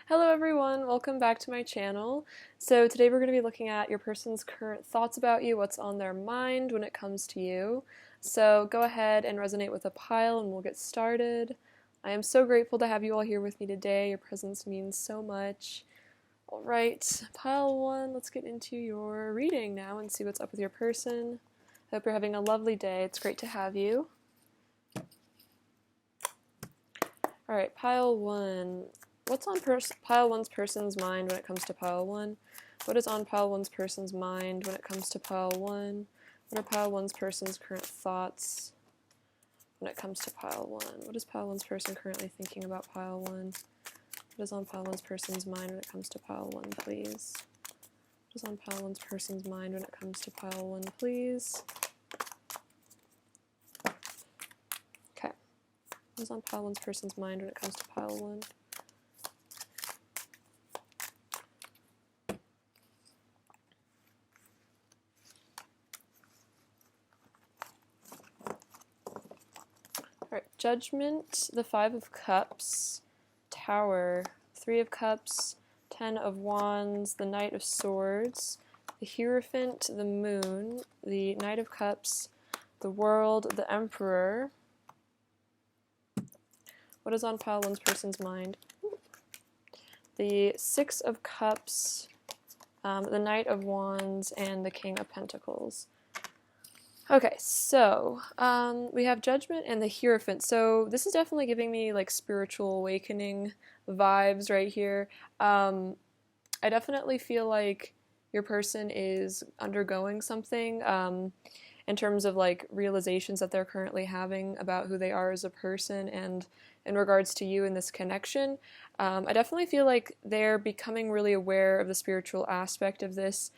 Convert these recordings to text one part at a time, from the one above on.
Hello everyone, welcome back to my channel. So today we're going to be looking at your person's current thoughts about you, what's on their mind when it comes to you. So go ahead and resonate with a pile and we'll get started. I am so grateful to have you all here with me today. Your presence means so much. Alright, pile 1, let's get into your reading now and see what's up with your person. I hope you're having a lovely day. It's great to have you. Alright, pile 1. What's on pile 1's person's mind when it comes to pile 1? What is on pile 1's person's mind when it comes to pile 1? What are pile 1's person's current thoughts when it comes to pile 1? What is pile 1's person currently thinking about pile 1? What is on pile 1's person's mind when it comes to pile 1, please? What is on pile 1's person's mind when it comes to pile 1, please? Okay. What is on pile 1's person's mind when it comes to pile 1? Alright, Judgment, the 5 of Cups, Tower, 3 of Cups, 10 of Wands, the Knight of Swords, the Hierophant, the Moon, the Knight of Cups, the World, the Emperor. What is on pile 1's person's mind? The 6 of Cups, the Knight of Wands, and the King of Pentacles. Okay, so we have Judgment and the Hierophant. So this is definitely giving me like spiritual awakening vibes right here. I definitely feel like your person is undergoing something in terms of like realizations that they're currently having about who they are as a person and in regards to you in this connection. I definitely feel like they're becoming really aware of the spiritual aspect of this.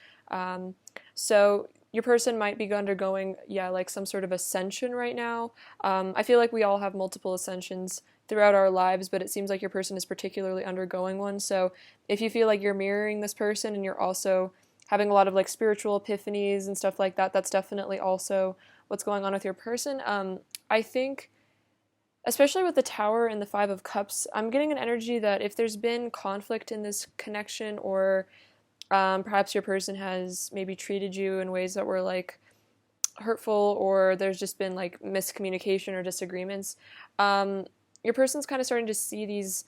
So your person might be undergoing, like some sort of ascension right now. I feel like we all have multiple ascensions throughout our lives, but it seems like your person is particularly undergoing one. So if you feel like you're mirroring this person and you're also having a lot of like spiritual epiphanies and stuff like that, that's definitely also what's going on with your person. I think, especially with the Tower and the 5 of Cups, I'm getting an energy that if there's been conflict in this connection or perhaps your person has maybe treated you in ways that were like hurtful or there's just been like miscommunication or disagreements, your person's kind of starting to see these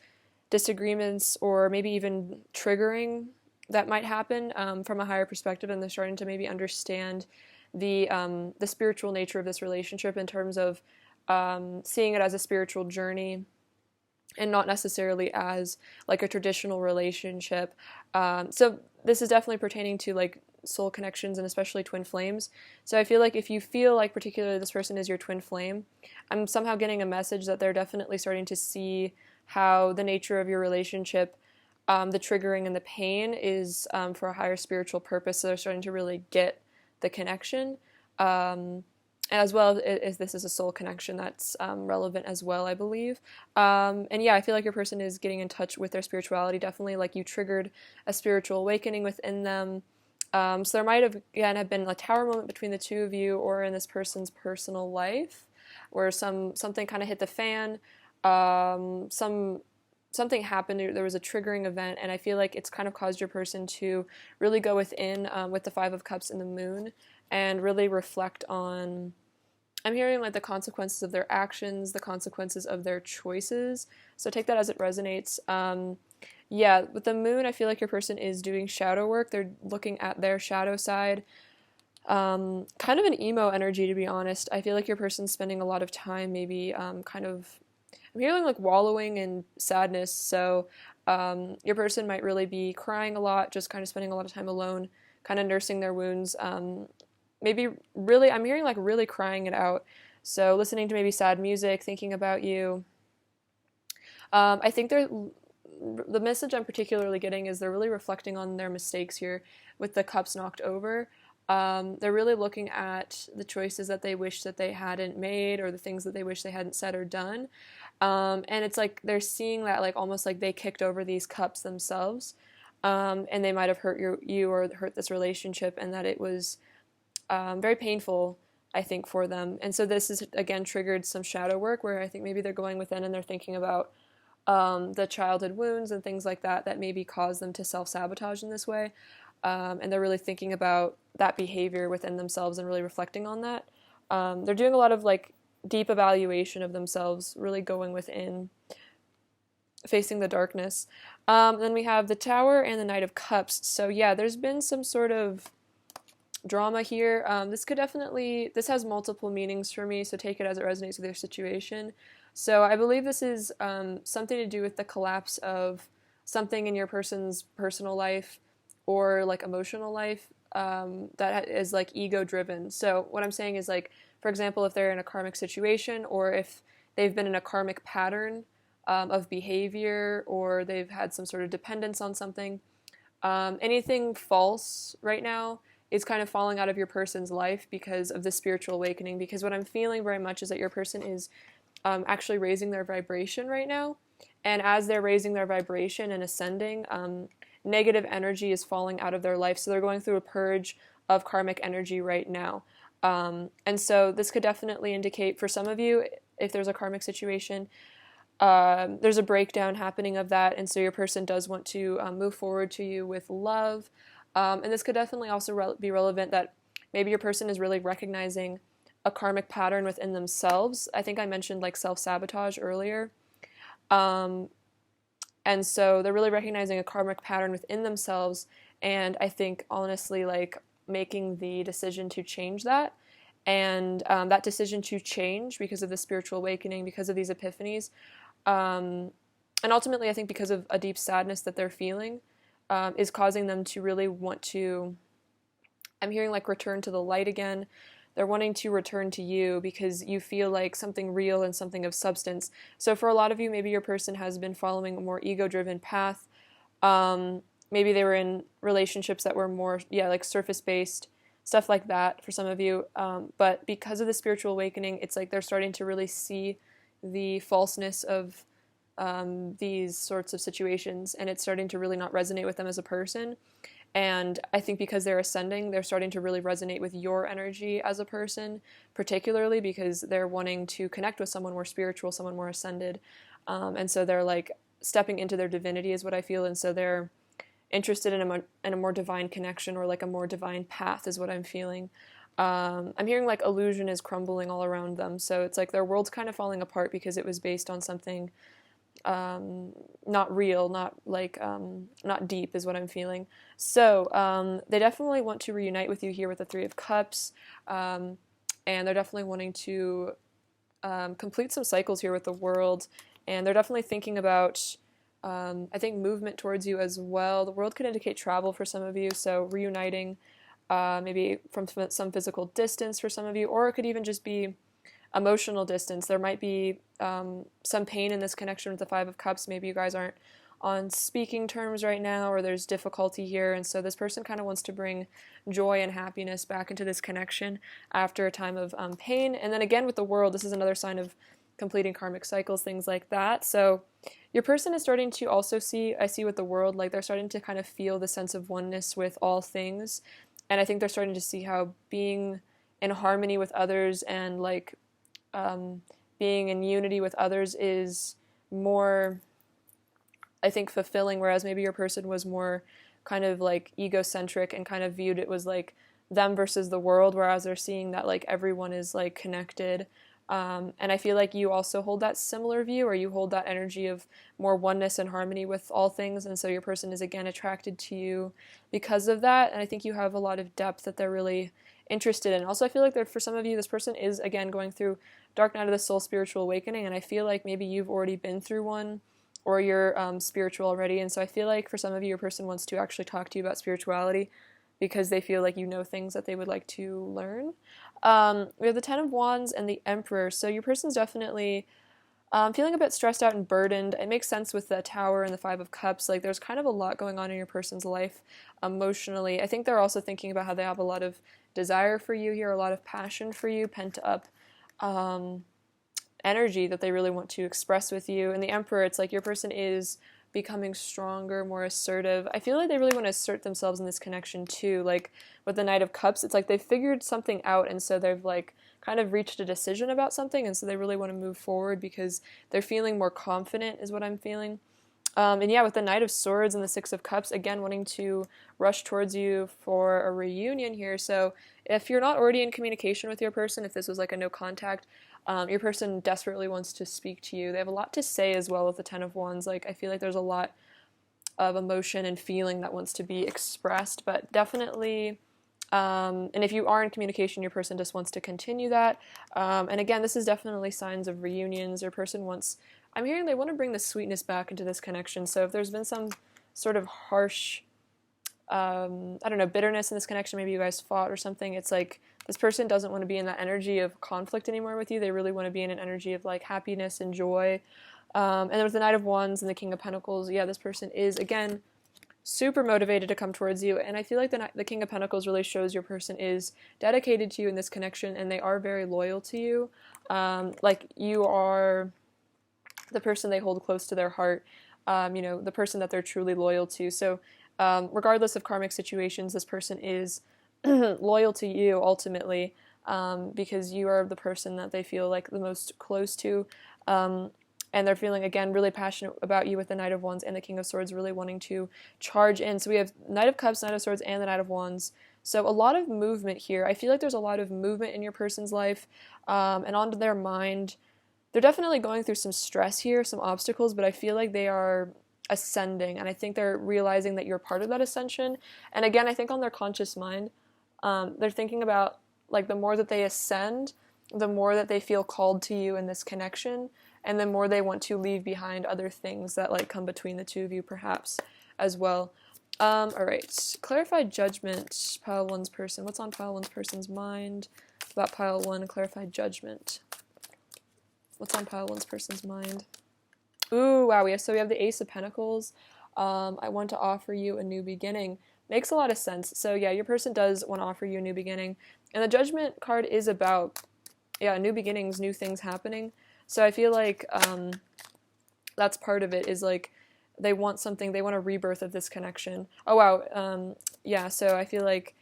disagreements or maybe even triggering that might happen from a higher perspective, and they're starting to maybe understand the spiritual nature of this relationship in terms of seeing it as a spiritual journey and not necessarily as like a traditional relationship. So this is definitely pertaining to like soul connections and especially twin flames. So I feel like if you feel like particularly this person is your twin flame, I'm somehow getting a message that they're definitely starting to see how the nature of your relationship, the triggering and the pain is for a higher spiritual purpose. So they're starting to really get the connection. As well as this is a soul connection that's relevant as well, I believe. And yeah, I feel like your person is getting in touch with their spirituality, definitely like you triggered a spiritual awakening within them. So there might have, again, have been a tower moment between the two of you or in this person's personal life where something kind of hit the fan, something happened, there was a triggering event, and I feel like it's kind of caused your person to really go within with the 5 of Cups and the Moon and really reflect on, I'm hearing like the consequences of their actions, the consequences of their choices. So take that as it resonates. Yeah, with the Moon, I feel like your person is doing shadow work. They're looking at their shadow side. Kind of an emo energy, to be honest. I feel like your person's spending a lot of time maybe I'm hearing like wallowing in sadness. So your person might really be crying a lot, just kind of spending a lot of time alone, kind of nursing their wounds. Maybe really, I'm hearing like really crying it out. So listening to maybe sad music, thinking about you. I think the message I'm particularly getting is they're really reflecting on their mistakes here with the cups knocked over. They're really looking at the choices that they wish that they hadn't made or the things that they wish they hadn't said or done. And it's like they're seeing that like almost like they kicked over these cups themselves. And they might have hurt you or hurt this relationship, and that it was very painful, I think, for them. And so this has, again, triggered some shadow work where I think maybe they're going within and they're thinking about the childhood wounds and things like that that maybe cause them to self-sabotage in this way. And they're really thinking about that behavior within themselves and really reflecting on that. They're doing a lot of like deep evaluation of themselves, really going within, facing the darkness. Then we have the Tower and the Knight of Cups. So yeah, there's been some sort of drama here. This has multiple meanings for me, so take it as it resonates with your situation. So I believe this is something to do with the collapse of something in your person's personal life or like emotional life that is like ego driven. So what I'm saying is like, for example, if they're in a karmic situation or if they've been in a karmic pattern of behavior or they've had some sort of dependence on something, anything false right now is kind of falling out of your person's life because of the spiritual awakening. Because what I'm feeling very much is that your person is actually raising their vibration right now. And as they're raising their vibration and ascending, negative energy is falling out of their life. So they're going through a purge of karmic energy right now. And so this could definitely indicate for some of you, if there's a karmic situation, there's a breakdown happening of that. And so your person does want to move forward to you with love. And this could definitely also be relevant that maybe your person is really recognizing a karmic pattern within themselves. I think I mentioned like self-sabotage earlier. And so they're really recognizing a karmic pattern within themselves. And I think honestly, like making the decision to change that. And that decision to change because of the spiritual awakening, because of these epiphanies. And ultimately, I think because of a deep sadness that they're feeling, is causing them to really want to, I'm hearing like return to the light again. They're wanting to return to you because you feel like something real and something of substance. So for a lot of you, maybe your person has been following a more ego-driven path. Maybe they were in relationships that were more, like surface-based, stuff like that for some of you. But because of the spiritual awakening, it's like they're starting to really see the falseness of these sorts of situations, and it's starting to really not resonate with them as a person. And I think because they're ascending, they're starting to really resonate with your energy as a person, particularly because they're wanting to connect with someone more spiritual, someone more ascended. And so they're like stepping into their divinity is what I feel. And so they're interested in a more divine connection or like a more divine path is what I'm feeling. I'm hearing like illusion is crumbling all around them. So it's like their world's kind of falling apart because it was based on something not real, not deep is what I'm feeling. So they definitely want to reunite with you here with the Three of Cups, and they're definitely wanting to complete some cycles here with the world, and they're definitely thinking about, I think, movement towards you as well. The world could indicate travel for some of you, so reuniting maybe from some physical distance for some of you, or it could even just be emotional distance. There might be some pain in this connection with the Five of Cups. Maybe you guys aren't on speaking terms right now, or there's difficulty here, and so this person kind of wants to bring joy and happiness back into this connection after a time of pain. And then again with the world, this is another sign of completing karmic cycles, things like that. So your person is starting to also see with the world, like they're starting to kind of feel the sense of oneness with all things, and I think they're starting to see how being in harmony with others and like being in unity with others is more, I think, fulfilling, whereas maybe your person was more kind of like egocentric and kind of viewed it was like them versus the world, whereas they're seeing that like everyone is like connected. And I feel like you also hold that similar view, or you hold that energy of more oneness and harmony with all things, and so your person is again attracted to you because of that. And I think you have a lot of depth that they're really interested in. Also, I feel like for some of you, this person is again going through Dark Night of the Soul spiritual awakening, and I feel like maybe you've already been through one, or you're spiritual already, and so I feel like for some of you, your person wants to actually talk to you about spirituality because they feel like you know things that they would like to learn. We have the Ten of Wands and the Emperor, so your person's definitely feeling a bit stressed out and burdened. It makes sense with the Tower and the Five of Cups. Like there's kind of a lot going on in your person's life emotionally. I think they're also thinking about how they have a lot of desire for you here, a lot of passion for you, pent up energy that they really want to express with you. And the Emperor, it's like your person is becoming stronger, more assertive. I feel like they really want to assert themselves in this connection too. Like with the Knight of Cups, it's like they've figured something out, and so they've like kind of reached a decision about something, and so they really want to move forward because they're feeling more confident is what I'm feeling. And yeah, with the Knight of Swords and the Six of Cups, again, wanting to rush towards you for a reunion here. So if you're not already in communication with your person, if this was like a no contact, your person desperately wants to speak to you. They have a lot to say as well with the Ten of Wands. Like, I feel like there's a lot of emotion and feeling that wants to be expressed, but definitely, and if you are in communication, your person just wants to continue that. And again, this is definitely signs of reunions. Your person wants, I'm hearing they want to bring the sweetness back into this connection. So if there's been some sort of harsh, I don't know, bitterness in this connection, maybe you guys fought or something, it's like this person doesn't want to be in that energy of conflict anymore with you. They really want to be in an energy of like happiness and joy. And then with the Knight of Wands and the King of Pentacles, yeah, this person is, again, super motivated to come towards you. And I feel like the King of Pentacles really shows your person is dedicated to you in this connection, and they are very loyal to you. Like, you are the person they hold close to their heart, you know, the person that they're truly loyal to. So regardless of karmic situations, this person is loyal to you ultimately, because you are the person that they feel like the most close to. And they're feeling, again, really passionate about you with the Knight of Wands and the King of Swords, really wanting to charge in. So we have Knight of Cups, Knight of Swords, and the Knight of Wands. So a lot of movement here. I feel like there's a lot of movement in your person's life, and onto their mind. They're definitely going through some stress here, some obstacles, but I feel like they are ascending, and I think they're realizing that you're part of that ascension. And again, I think on their conscious mind, they're thinking about, like, the more that they ascend, the more that they feel called to you in this connection, and the more they want to leave behind other things that, like, come between the two of you, perhaps, as well. Alright, clarified judgment, pile one's person. What's on pile one's person's mind about pile one? Clarified judgment. What's on pile one's person's mind? Ooh, wow, we have the Ace of Pentacles. I want to offer you a new beginning. Makes a lot of sense. So yeah, your person does want to offer you a new beginning. And the Judgment card is about, yeah, new beginnings, new things happening. So I feel like that's part of it, is like they want something, they want a rebirth of this connection. Oh wow, yeah, so I feel like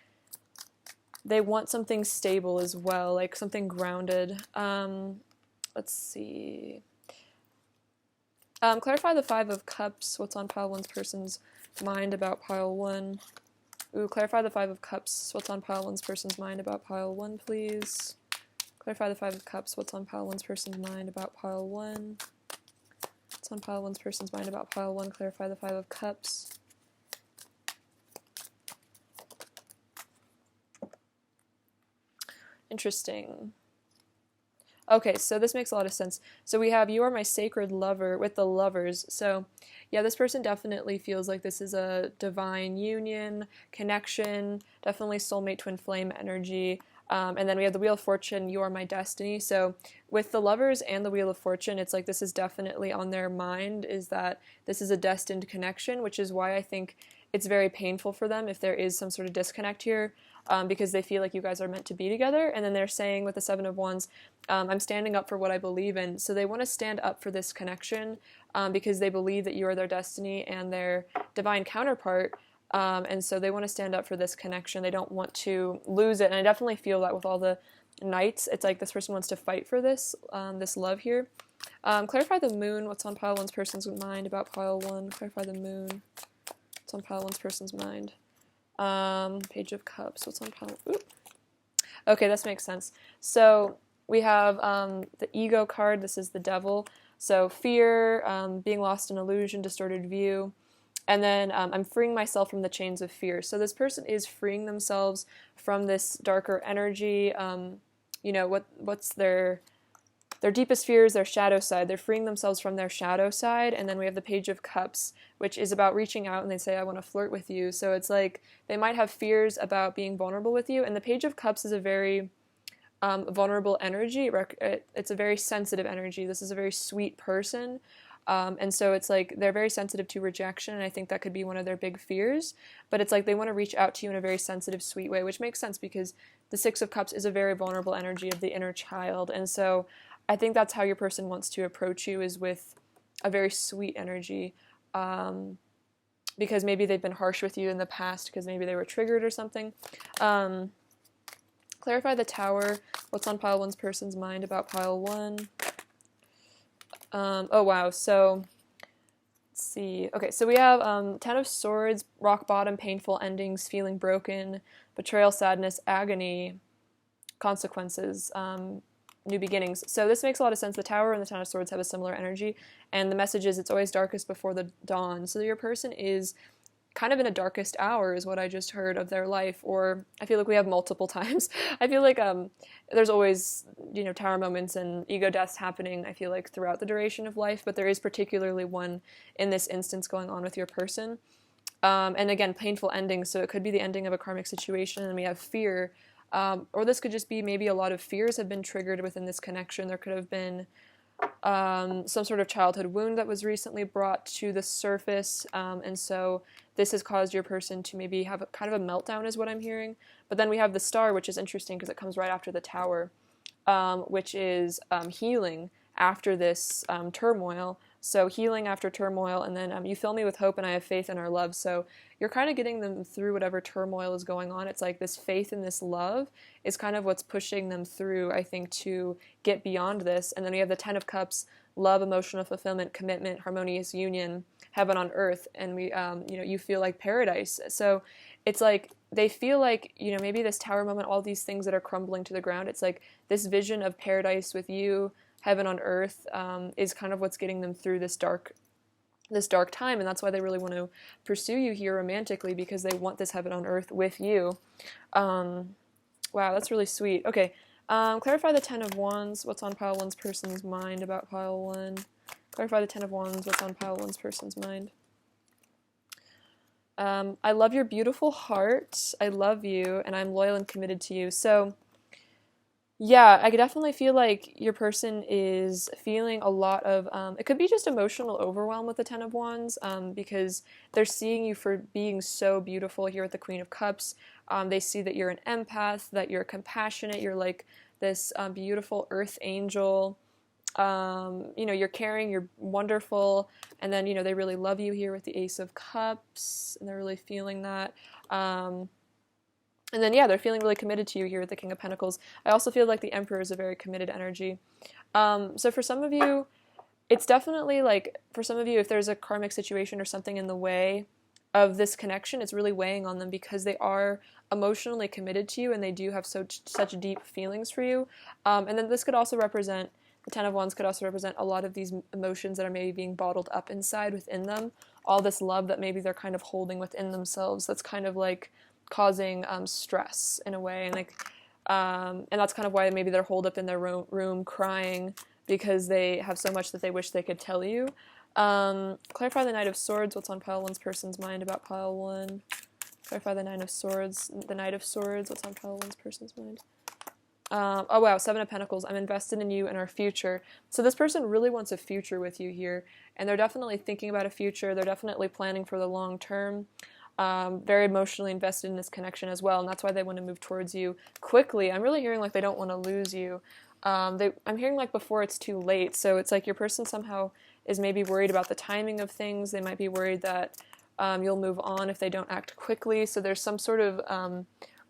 they want something stable as well, like something grounded. Let's see. Clarify the Five of Cups. What's on pile one's person's mind about pile one? Ooh, clarify the Five of Cups. What's on pile one's person's mind about pile one, please? Clarify the Five of Cups. What's on pile one's person's mind about pile one? What's on pile one's person's mind about pile one? Clarify the Five of Cups. Interesting. Okay, so this makes a lot of sense. So we have, you are my sacred lover with the Lovers. So yeah, this person definitely feels like this is a divine union, connection, definitely soulmate twin flame energy. And then we have the Wheel of Fortune, you are my destiny. So with the Lovers and the Wheel of Fortune, it's like this is definitely on their mind, is that this is a destined connection, which is why I think it's very painful for them if there is some sort of disconnect here, because they feel like you guys are meant to be together. And then they're saying with the Seven of Wands, I'm standing up for what I believe in. So they want to stand up for this connection, because they believe that you are their destiny and their divine counterpart. And so they want to stand up for this connection. They don't want to lose it. And I definitely feel that with all the Knights. It's like this person wants to fight for this, this love here. Clarify the Moon. What's on pile one's person's mind about pile one? Clarify the Moon. What's on pile one's person's mind? Page of Cups. What's on pile? Oop. Okay, this makes sense. So we have the Ego card. This is the Devil. So fear, being lost in illusion, distorted view. And then I'm freeing myself from the chains of fear. So this person is freeing themselves from this darker energy. You know, what's their deepest fears, their shadow side. They're freeing themselves from their shadow side. And then we have the Page of Cups, which is about reaching out, and they say, I want to flirt with you. So it's like they might have fears about being vulnerable with you. And the Page of Cups is a very vulnerable energy. It's a very sensitive energy. This is a very sweet person. And so it's like they're very sensitive to rejection, and I think that could be one of their big fears. But it's like they want to reach out to you in a very sensitive, sweet way, which makes sense because the Six of Cups is a very vulnerable energy of the inner child. And so I think that's how your person wants to approach you, is with a very sweet energy, because maybe they've been harsh with you in the past because maybe they were triggered or something. Clarify the Tower. What's on pile 1's person's mind about pile 1? Oh wow, so let's see. Okay, so we have Ten of Swords, rock bottom, painful endings, feeling broken, betrayal, sadness, agony, consequences, new beginnings. So this makes a lot of sense. The Tower and the Ten of Swords have a similar energy, and the message is it's always darkest before the dawn. So your person is kind of in a darkest hour is what I just heard of their life, or I feel like we have multiple times. I feel like there's always, tower moments and ego deaths happening, I feel like, throughout the duration of life, but there is particularly one in this instance going on with your person. And again, painful endings, so it could be the ending of a karmic situation, and we have fear, or this could just be maybe a lot of fears have been triggered within this connection. There could have been some sort of childhood wound that was recently brought to the surface, and so this has caused your person to maybe have kind of a meltdown is what I'm hearing. But then we have the Star, which is interesting because it comes right after the Tower, which is healing after this turmoil. So healing after turmoil, and then you fill me with hope and I have faith in our love. So you're kind of getting them through whatever turmoil is going on. It's like this faith and this love is kind of what's pushing them through, I think, to get beyond this. And then we have the Ten of Cups, love, emotional fulfillment, commitment, harmonious union, heaven on earth, and we, you feel like paradise. So it's like they feel like, maybe this Tower moment, all these things that are crumbling to the ground, it's like this vision of paradise with you, heaven on earth, is kind of what's getting them through this dark time, and that's why they really want to pursue you here romantically, because they want this heaven on earth with you. Wow, that's really sweet. Okay, clarify the Ten of Wands. What's on pile 1's person's mind about pile 1? Clarify the Ten of Wands. What's on pile 1's person's mind? I love your beautiful heart. I love you, and I'm loyal and committed to you. So, yeah, I could definitely feel like your person is feeling a lot of, it could be just emotional overwhelm with the Ten of Wands, because they're seeing you for being so beautiful here with the Queen of Cups. They see that you're an empath, that you're compassionate, you're like this beautiful earth angel. You're caring, you're wonderful, and then, they really love you here with the Ace of Cups, and they're really feeling that. And then, yeah, they're feeling really committed to you here with the King of Pentacles. I also feel like the Emperor is a very committed energy. So for some of you, it's definitely like, for some of you, if there's a karmic situation or something in the way of this connection, it's really weighing on them because they are emotionally committed to you and they do have such deep feelings for you. And then this could also represent, the Ten of Wands could also represent a lot of these emotions that are maybe being bottled up inside within them. All this love that maybe they're kind of holding within themselves that's kind of like causing stress in a way, and that's kind of why maybe they're holed up in their room crying because they have so much that they wish they could tell you. Clarify the Knight of Swords. What's on pile 1's person's mind about pile 1? Clarify the Nine of Swords. The Knight of Swords. What's on pile 1's person's mind? Oh wow, Seven of Pentacles. I'm invested in you and our future. So this person really wants a future with you here, and they're definitely thinking about a future. They're definitely planning for the long term. Very emotionally invested in this connection as well, and that's why they want to move towards you quickly. I'm really hearing like they don't want to lose you. I'm hearing like before it's too late, so it's like your person somehow is maybe worried about the timing of things. They might be worried that you'll move on if they don't act quickly, so there's some sort of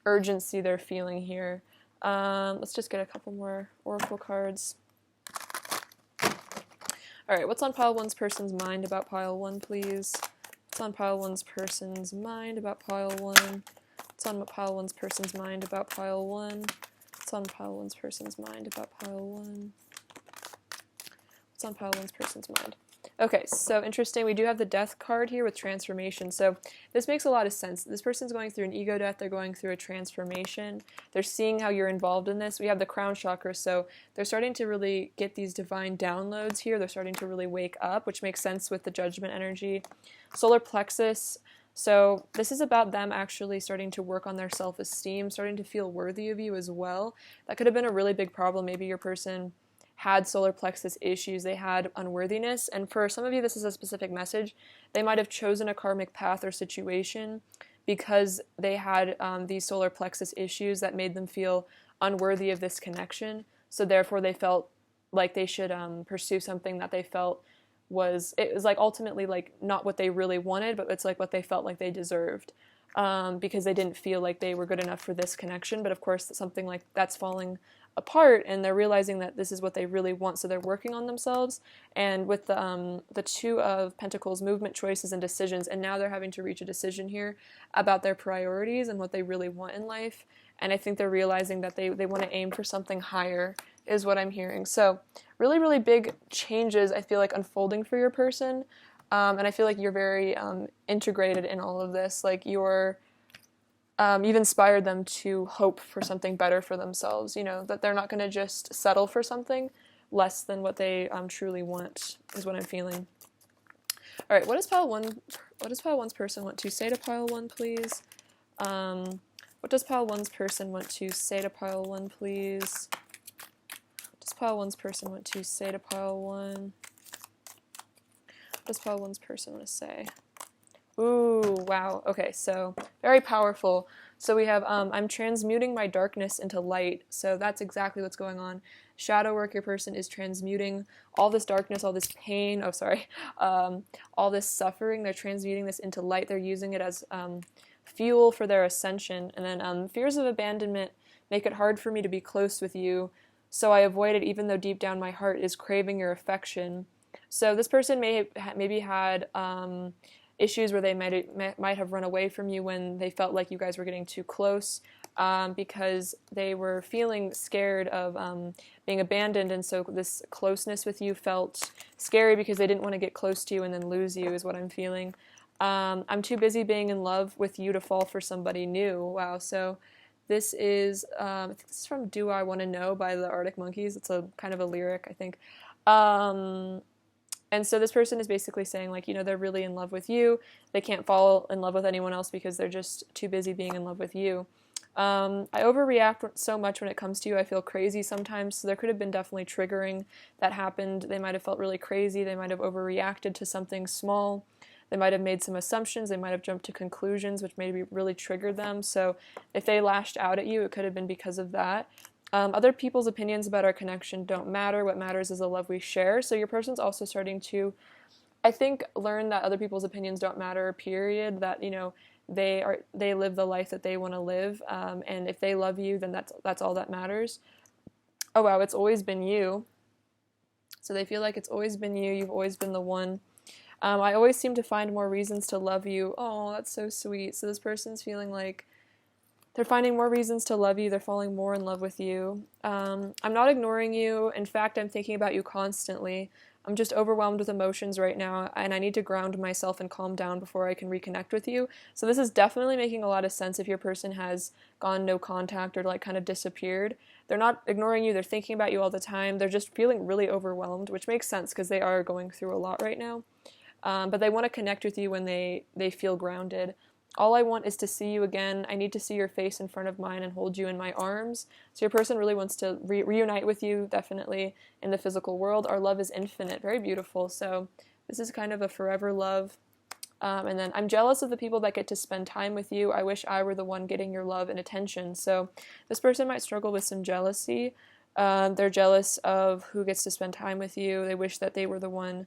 urgency they're feeling here. Let's just get a couple more oracle cards. Alright, what's on pile 1's person's mind about pile 1, please? What's on pile 1's person's mind about pile 1? What's on pile 1's person's mind about pile 1? What's on pile 1's person's mind about pile 1? What's on pile 1's person's mind? Okay, so interesting. We do have the Death card here with transformation. So this makes a lot of sense. This person's going through an ego death. They're going through a transformation. They're seeing how you're involved in this. We have the crown chakra, so they're starting to really get these divine downloads here. They're starting to really wake up, which makes sense with the judgment energy. Solar plexus. So this is about them actually starting to work on their self-esteem, starting to feel worthy of you as well. That could have been a really big problem. Maybe your person had solar plexus issues, they had unworthiness, and for some of you this is a specific message. They might have chosen a karmic path or situation because they had these solar plexus issues that made them feel unworthy of this connection, so therefore they felt like they should pursue something that they felt was like ultimately like not what they really wanted, but it's like what they felt like they deserved. because they didn't feel like they were good enough for this connection. But of course, something like that's falling apart, and they're realizing that this is what they really want, so they're working on themselves. And with the Two of Pentacles, movement, choices, and decisions, and now they're having to reach a decision here about their priorities and what they really want in life. And I think they're realizing that they want to aim for something higher, is what I'm hearing. So really, really big changes, I feel like, unfolding for your person. And I feel like you're very integrated in all of this. Like you've inspired them to hope for something better for themselves, you know, that they're not going to just settle for something less than what they truly want, is what I'm feeling. All right, what does pile 1's person want to say to pile 1, please? What does pile 1's person want to say to pile 1, please? What does pile 1's person want to say to pile 1? What does pile 1's person want to say? Ooh, wow. Okay, so very powerful. So we have, I'm transmuting my darkness into light. So that's exactly what's going on. Shadow work, your person is transmuting all this darkness, all this pain, all this suffering. They're transmuting this into light. They're using it as fuel for their ascension. And then fears of abandonment make it hard for me to be close with you. So I avoid it even though deep down my heart is craving your affection. So this person maybe had issues where they might have run away from you when they felt like you guys were getting too close, because they were feeling scared of being abandoned, and so this closeness with you felt scary because they didn't want to get close to you and then lose you, is what I'm feeling. I'm too busy being in love with you to fall for somebody new. Wow. So this is, I think this is from Do I Want to Know by the Arctic Monkeys. It's a kind of a lyric, I think. And so this person is basically saying, like, you know, they're really in love with you. They can't fall in love with anyone else because they're just too busy being in love with you. I overreact so much when it comes to you. I feel crazy sometimes. So there could have been definitely triggering that happened. They might have felt really crazy. They might have overreacted to something small. They might have made some assumptions. They might have jumped to conclusions, which maybe really triggered them. So if they lashed out at you, it could have been because of that. Other people's opinions about our connection don't matter. What matters is the love we share. So your person's also starting to, I think, learn that other people's opinions don't matter, period. That, you know, they live the life that they want to live. And if they love you, then that's all that matters. Oh, wow, it's always been you. So they feel like it's always been you. You've always been the one. I always seem to find more reasons to love you. Oh, that's so sweet. So this person's feeling like they're finding more reasons to love you. They're falling more in love with you. I'm not ignoring you. In fact, I'm thinking about you constantly. I'm just overwhelmed with emotions right now, and I need to ground myself and calm down before I can reconnect with you. So this is definitely making a lot of sense if your person has gone no contact or like kind of disappeared. They're not ignoring you. They're thinking about you all the time. They're just feeling really overwhelmed, which makes sense because they are going through a lot right now. But they want to connect with you when they feel grounded. All I want is to see you again. I need to see your face in front of mine and hold you in my arms. So your person really wants to reunite with you, definitely, in the physical world. Our love is infinite. Very beautiful. So this is kind of a forever love. And then I'm jealous of the people that get to spend time with you. I wish I were the one getting your love and attention. So this person might struggle with some jealousy. They're jealous of who gets to spend time with you. They wish that they were the one,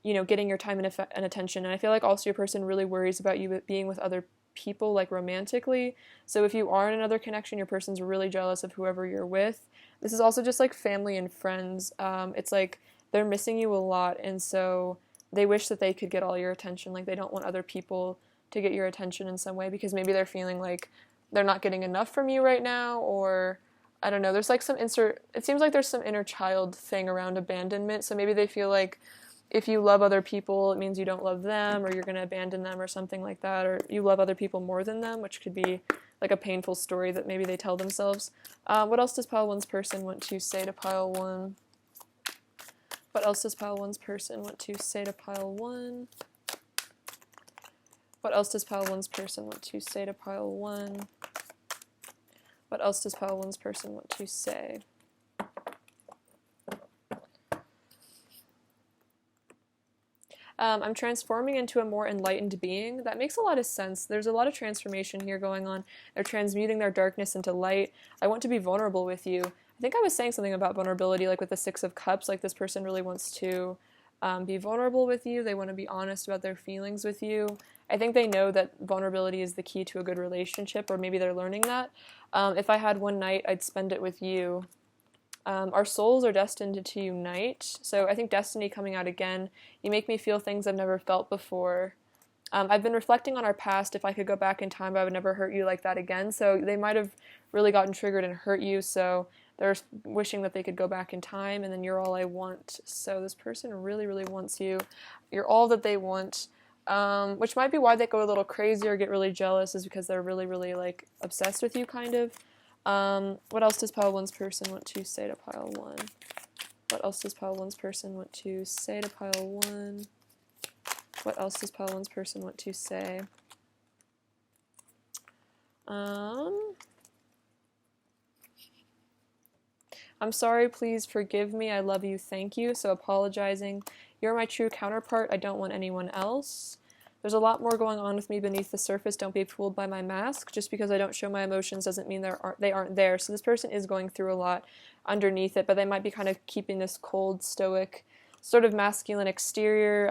you know, getting your time and attention. And I feel like also your person really worries about you being with other people, like romantically. So if you are in another connection, your person's really jealous of whoever you're with. This is also just like family and friends. It's like they're missing you a lot, and so they wish that they could get all your attention. Like they don't want other people to get your attention in some way because maybe they're feeling like they're not getting enough from you right now, or I don't know. There's like it seems like there's some inner child thing around abandonment. So maybe they feel like if you love other people, it means you don't love them, or you're going to abandon them or something like that, or you love other people more than them, which could be like a painful story that maybe they tell themselves. What else does pile 1's person want to say to pile 1? What else does pile 1's person want to say to pile 1? What else does pile 1's person want to say to pile 1? What else does pile 1's person want to say? I'm transforming into a more enlightened being. That makes a lot of sense. There's a lot of transformation here going on. They're transmuting their darkness into light. I want to be vulnerable with you. I think I was saying something about vulnerability, like with the 6 of Cups, like this person really wants to be vulnerable with you. They want to be honest about their feelings with you. I think they know that vulnerability is the key to a good relationship, or maybe they're learning that. If I had one night, I'd spend it with you. Our souls are destined to unite, so I think destiny coming out again. You make me feel things I've never felt before. I've been reflecting on our past. If I could go back in time, I would never hurt you like that again. So they might have really gotten triggered and hurt you, so they're wishing that they could go back in time, and then you're all I want. So this person really, really wants you. You're all that they want, which might be why they go a little crazy or get really jealous, is because they're really, really, like, obsessed with you, kind of. What else does pile 1's person want to say to pile 1? What else does pile 1's person want to say to pile 1? What else does pile 1's person want to say? I'm sorry, please forgive me, I love you, thank you. So apologizing. You're my true counterpart, I don't want anyone else. There's a lot more going on with me beneath the surface, don't be fooled by my mask. Just because I don't show my emotions doesn't mean they aren't there. So this person is going through a lot underneath it, but they might be kind of keeping this cold, stoic, sort of masculine exterior,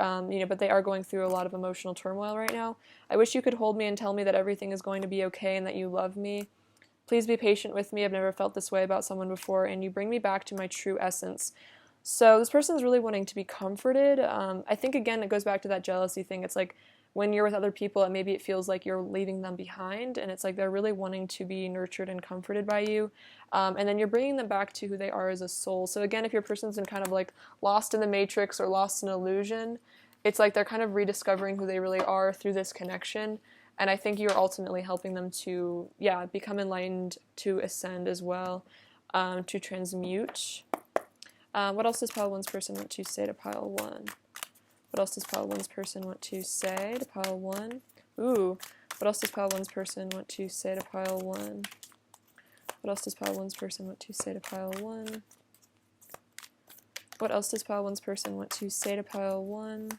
but they are going through a lot of emotional turmoil right now. I wish you could hold me and tell me that everything is going to be okay and that you love me. Please be patient with me. I've never felt this way about someone before, and you bring me back to my true essence. So this person is really wanting to be comforted. I think, again, it goes back to that jealousy thing. It's like when you're with other people, and maybe it feels like you're leaving them behind, and it's like they're really wanting to be nurtured and comforted by you. And then you're bringing them back to who they are as a soul. So again, if your person's been kind of like lost in the matrix or lost in illusion, it's like they're kind of rediscovering who they really are through this connection. And I think you're ultimately helping them to, become enlightened, to ascend as well, to transmute. What else does pile 1's person want to say to pile 1? What else does pile 1's person want to say to pile 1? Ooh. What else does pile 1's person want to say to pile 1? What else does pile 1's person want to say to pile 1? What else does pile 1's person want to say to pile 1?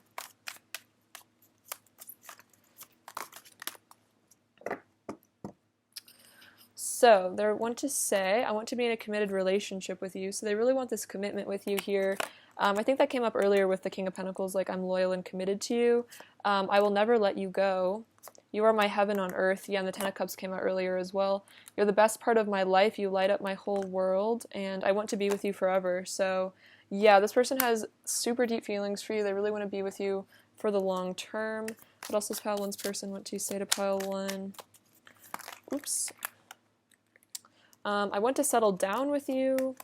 So they want to say, I want to be in a committed relationship with you. So they really want this commitment with you here. I think that came up earlier with the King of Pentacles, like, I'm loyal and committed to you. I will never let you go. You are my heaven on earth. Yeah, and the Ten of Cups came out earlier as well. You're the best part of my life. You light up my whole world, and I want to be with you forever. So, yeah, this person has super deep feelings for you. They really want to be with you for the long term. What else does pile 1's person want to say to pile 1? Oops. I want to settle down with you.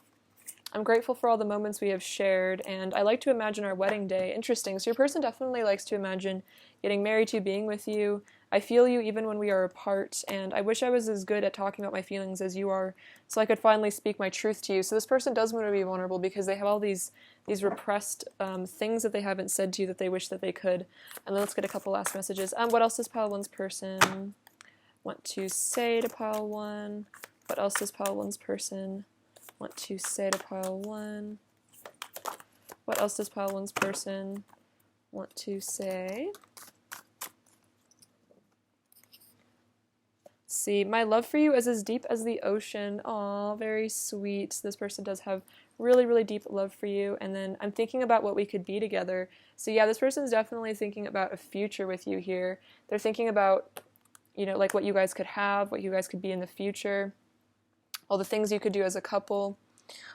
I'm grateful for all the moments we have shared, and I like to imagine our wedding day. Interesting. So your person definitely likes to imagine getting married to you, being with you. I feel you even when we are apart, and I wish I was as good at talking about my feelings as you are, so I could finally speak my truth to you. So this person does want to be vulnerable because they have all these repressed things that they haven't said to you that they wish that they could. And then let's get a couple last messages. What else does pile 1's person want to say to pile 1? What else does pile 1's person want to say to pile 1? What else does pile 1's person want to say? Let's see, my love for you is as deep as the ocean. Aw, very sweet. This person does have really, really deep love for you. And then I'm thinking about what we could be together. So yeah, this person's definitely thinking about a future with you here. They're thinking about, like what you guys could have, what you guys could be in the future, all the things you could do as a couple.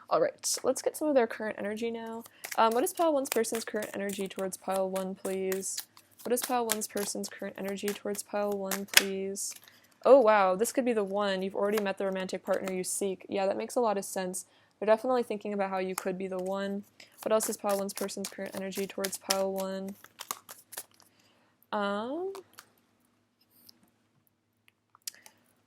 All right, let's get some of their current energy now. What is pile 1's person's current energy towards pile 1, please? What is pile 1's person's current energy towards pile 1, please? Oh, wow, this could be the one. You've already met the romantic partner you seek. Yeah, that makes a lot of sense. They're definitely thinking about how you could be the one. What else is pile 1's person's current energy towards pile 1?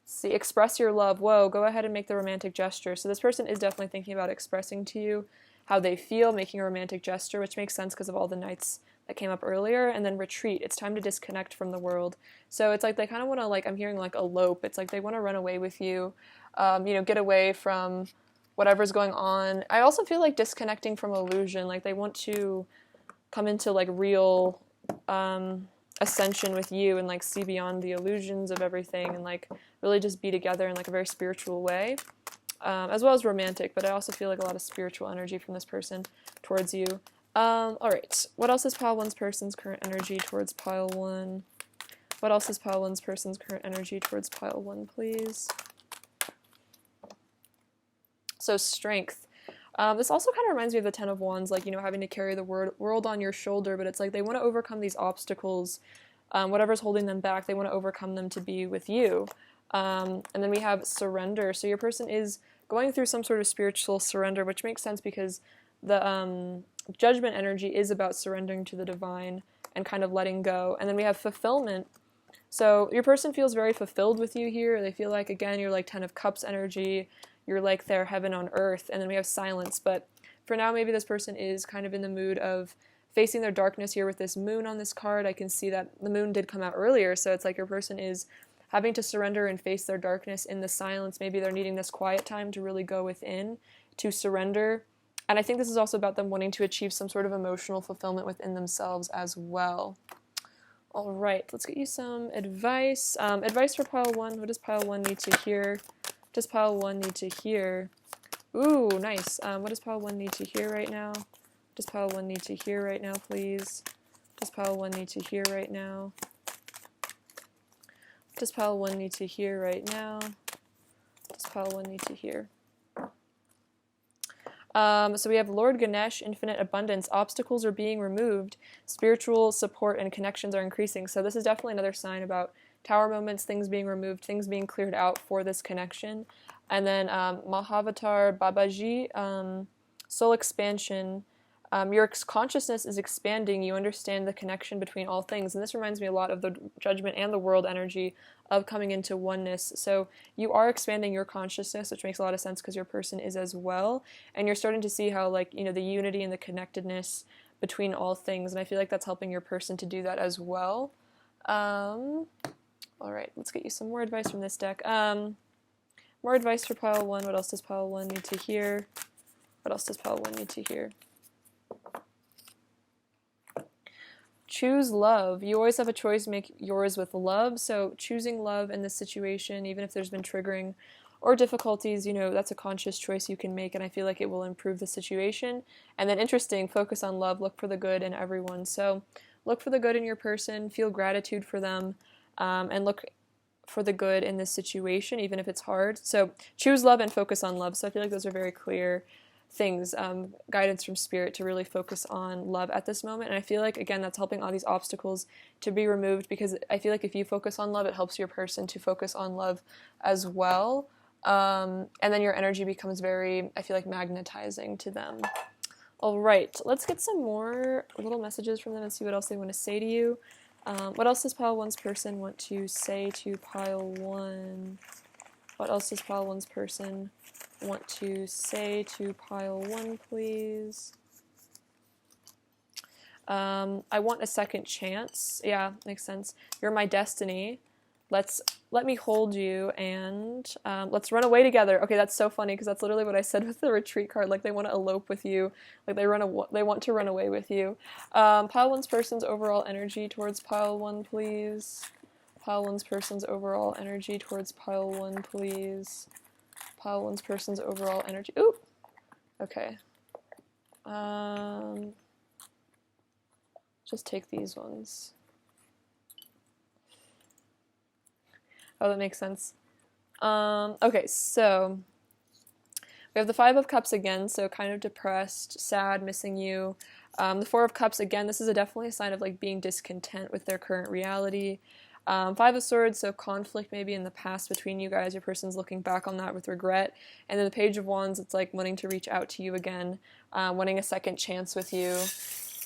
See, express your love. Whoa, go ahead and make the romantic gesture. So this person is definitely thinking about expressing to you how they feel, making a romantic gesture, which makes sense because of all the nights that came up earlier. And then retreat. It's time to disconnect from the world. So it's like they kind of want to, I'm hearing elope. It's like they want to run away with you, get away from whatever's going on. I also feel like disconnecting from illusion. Like they want to come into real ascension with you and see beyond the illusions of everything and really just be together in a very spiritual way, as well as romantic, but I also feel a lot of spiritual energy from this person towards you. Alright, what else is pile 1's person's current energy towards pile 1? What else is pile 1's person's current energy towards pile 1, please? So strength. This also kind of reminds me of the Ten of Wands, like, you know, having to carry the world on your shoulder, but it's like they want to overcome these obstacles, whatever's holding them back, they want to overcome them to be with you. And then we have surrender. So your person is going through some sort of spiritual surrender, which makes sense because the judgment energy is about surrendering to the divine and kind of letting go. And then we have fulfillment. So your person feels very fulfilled with you here. They feel like, again, you're like 10 of Cups energy. You're like their heaven on earth. And then we have silence. But for now, maybe this person is kind of in the mood of facing their darkness here with this moon on this card. I can see that the moon did come out earlier. So it's like your person is having to surrender and face their darkness in the silence. Maybe they're needing this quiet time to really go within, to surrender. And I think this is also about them wanting to achieve some sort of emotional fulfillment within themselves as well. All right, let's get you some advice. Advice for pile 1. What does pile 1 need to hear? What does pile 1 need to hear? Ooh, nice. What does pile 1 need to hear right now? What does pile 1 need to hear right now, please? What does pile 1 need to hear right now? What does pile 1 need to hear right now? What does pile 1 need to hear? So we have Lord Ganesh, infinite abundance. Obstacles are being removed. Spiritual support and connections are increasing. So this is definitely another sign about tower moments, things being removed, things being cleared out for this connection. And then Mahavatar Babaji, soul expansion. Your consciousness is expanding. You understand the connection between all things. And this reminds me a lot of the judgment and the world energy of coming into oneness. So you are expanding your consciousness, which makes a lot of sense because your person is as well. And you're starting to see how, like, you know, the unity and the connectedness between all things. And I feel like that's helping your person to do that as well. All right, let's get you some more advice from this deck. More advice for pile 1. What else does pile 1 need to hear? What else does pile 1 need to hear? Choose love. You always have a choice, make yours with love. So choosing love in this situation, even if there's been triggering or difficulties, you know, that's a conscious choice you can make, and I feel like it will improve the situation. And then interesting, focus on love, look for the good in everyone. So look for the good in your person, feel gratitude for them, and look for the good in this situation, even if it's hard. So choose love and focus on love. So I feel like those are very clear things, guidance from spirit to really focus on love at this moment. And I feel like, again, that's helping all these obstacles to be removed, because I feel like if you focus on love, it helps your person to focus on love as well. And then your energy becomes very, I feel like, magnetizing to them. All right, let's get some more little messages from them and see what else they want to say to you. What else does pile 1's person want to say to pile 1? What else does pile 1's person want to say to pile 1, please? I want a second chance. Yeah, makes sense. You're my destiny. Let me hold you, and let's run away together. Okay, that's so funny because that's literally what I said with the retreat card. Like, they want to elope with you. Like, they want to run away with you. Pile 1's person's overall energy towards pile 1, please. Pile 1's person's overall energy towards pile 1, please. Pile 1's person's overall energy. Ooh! Okay. Just take these ones. Oh, that makes sense. Okay, so we have the 5 of Cups again, so kind of depressed, sad, missing you. The 4 of Cups, again, this is definitely a sign of, like, being discontent with their current reality. 5 of Swords, so conflict maybe in the past between you guys. Your person's looking back on that with regret. And then the Page of Wands, it's like wanting to reach out to you again, wanting a second chance with you,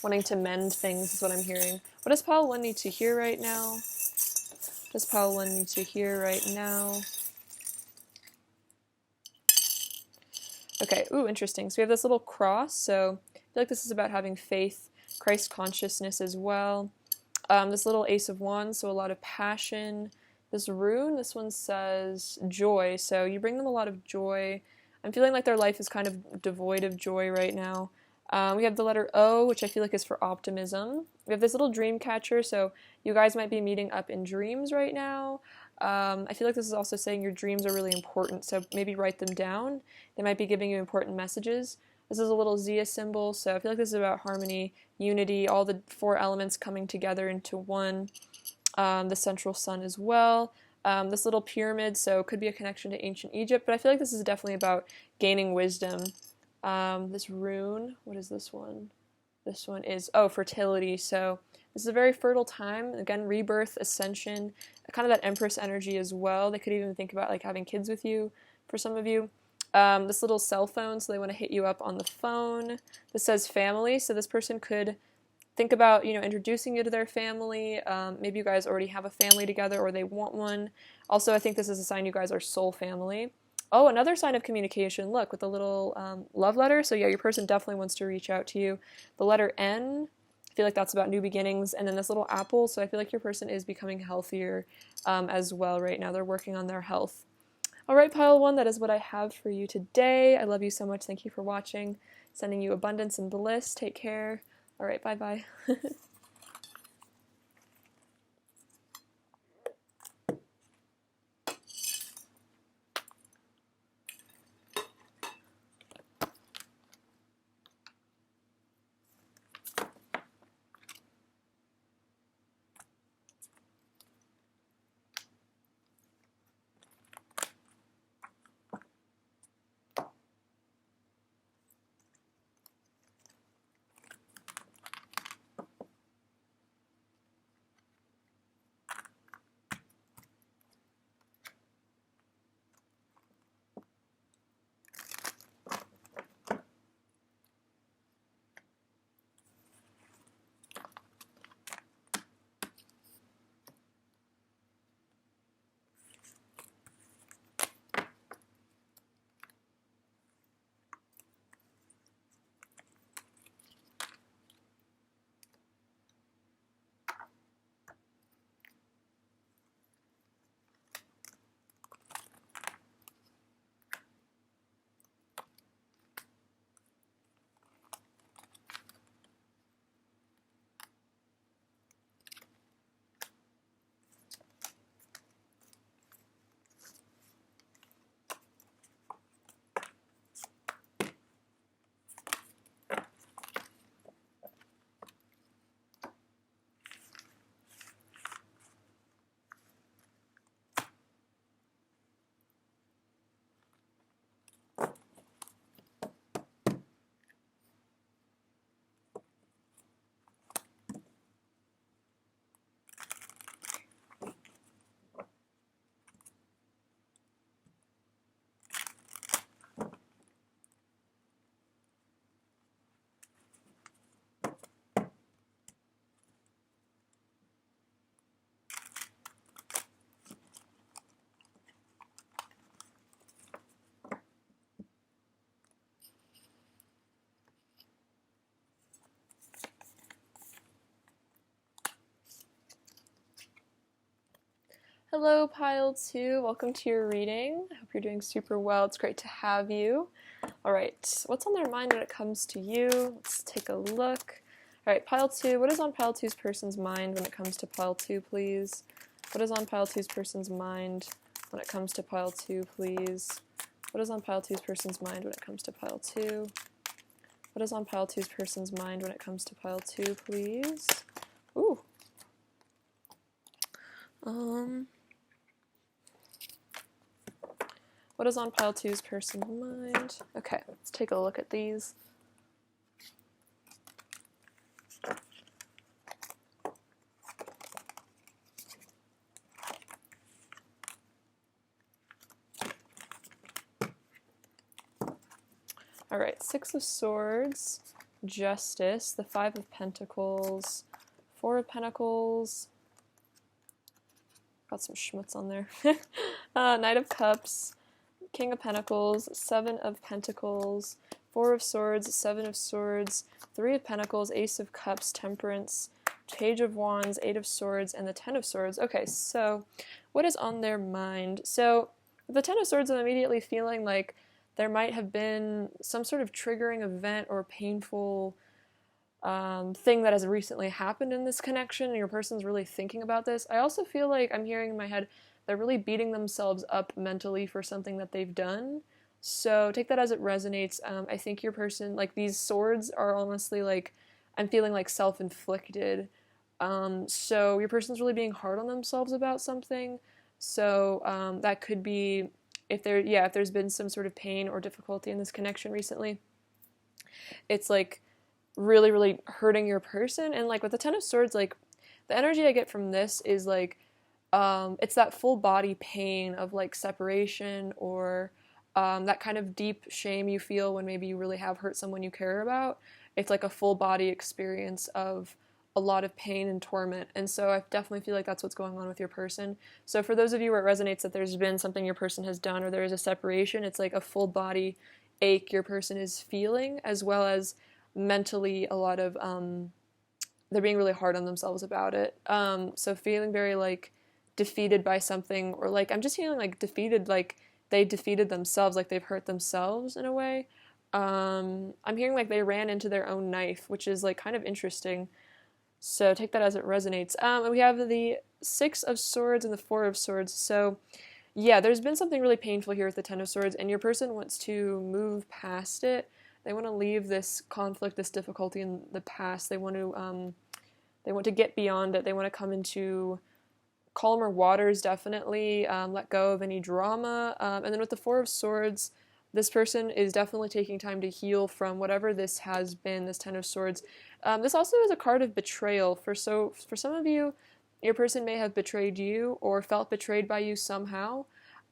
wanting to mend things is what I'm hearing. What does pile 1 need to hear right now? What does pile 1 need to hear right now? Okay, ooh, interesting. So we have this little cross, so I feel like this is about having faith, Christ consciousness as well. This little Ace of Wands, so a lot of passion. This rune, this one says joy, so you bring them a lot of joy. I'm feeling like their life is kind of devoid of joy right now. We have the letter O, which I feel like is for optimism. We have this little dream catcher, so you guys might be meeting up in dreams right now. I feel like this is also saying your dreams are really important, so maybe write them down. They might be giving you important messages. This is a little Zia symbol, so I feel like this is about harmony, unity, all the 4 elements coming together into one. the central sun as well. This little pyramid, so it could be a connection to ancient Egypt, but I feel like this is definitely about gaining wisdom. This rune, what is this one? This one is, oh, fertility. So this is a very fertile time. Again, rebirth, ascension, kind of that Empress energy as well. They could even think about like having kids with you for some of you. This little cell phone, so they want to hit you up on the phone. This says family, so this person could think about, introducing you to their family. Maybe you guys already have a family together or they want one. Also, I think this is a sign you guys are soul family. Oh, another sign of communication. Look, with the little love letter. So yeah, your person definitely wants to reach out to you. The letter N, I feel like that's about new beginnings. And then this little apple, so I feel like your person is becoming healthier as well right now. They're working on their health. All right, pile one, that is what I have for you today. I love you so much. Thank you for watching. Sending you abundance and bliss. Take care. All right, bye-bye. Hello, pile two. Welcome to your reading. I hope you're doing super well. It's great to have you. All right, what's on their mind when it comes to you? Let's take a look. All right, pile two. What is on pile two's person's mind when it comes to pile two, please? What is on pile two's person's mind when it comes to pile two, please? What is on pile two's person's mind when it comes to pile two? What is on pile two's person's mind when it comes to pile two, please? Ooh. What is on pile two's person's mind? Okay, let's take a look at these. All right, Six of Swords, Justice, the Five of Pentacles, Four of Pentacles. Got some schmutz on there. Knight of Cups, King of Pentacles, Seven of Pentacles, Four of Swords, Seven of Swords, Three of Pentacles, Ace of Cups, Temperance, Page of Wands, Eight of Swords, and the Ten of Swords. Okay, so what is on their mind? So the Ten of Swords, I'm immediately feeling like there might have been some sort of triggering event or painful thing that has recently happened in this connection, and your person's really thinking about this. I also feel like I'm hearing in my head they're really beating themselves up mentally for something that they've done. So take that as it resonates. I think your person, like these swords are honestly like, I'm feeling like self-inflicted So your person's really being hard on themselves about something. So that could be if there's been some sort of pain or difficulty in this connection recently. It's like really, really hurting your person. And like with the Ten of Swords, like the energy I get from this is like it's that full body pain of like separation or that kind of deep shame you feel when maybe you really have hurt someone you care about. It's like a full body experience of a lot of pain and torment. And so I definitely feel like that's what's going on with your person. So for those of you where it resonates that there's been something your person has done or there is a separation, it's like a full body ache your person is feeling, as well as mentally a lot of they're being really hard on themselves about it. So feeling very like defeated by something, or like I'm just feeling like defeated, like they defeated themselves, like they've hurt themselves in a way. I'm hearing like they ran into their own knife, which is like kind of interesting. So take that as it resonates. And we have the Six of Swords and the Four of Swords. So yeah, there's been something really painful here with the Ten of Swords, and your person wants to move past it. They want to leave this conflict, this difficulty in the past. They want to get beyond it. They want to come into calmer waters, definitely. Let go of any drama. And then with the Four of Swords, this person is definitely taking time to heal from whatever this has been, this Ten of Swords. This also is a card of betrayal. For some of you, your person may have betrayed you or felt betrayed by you somehow.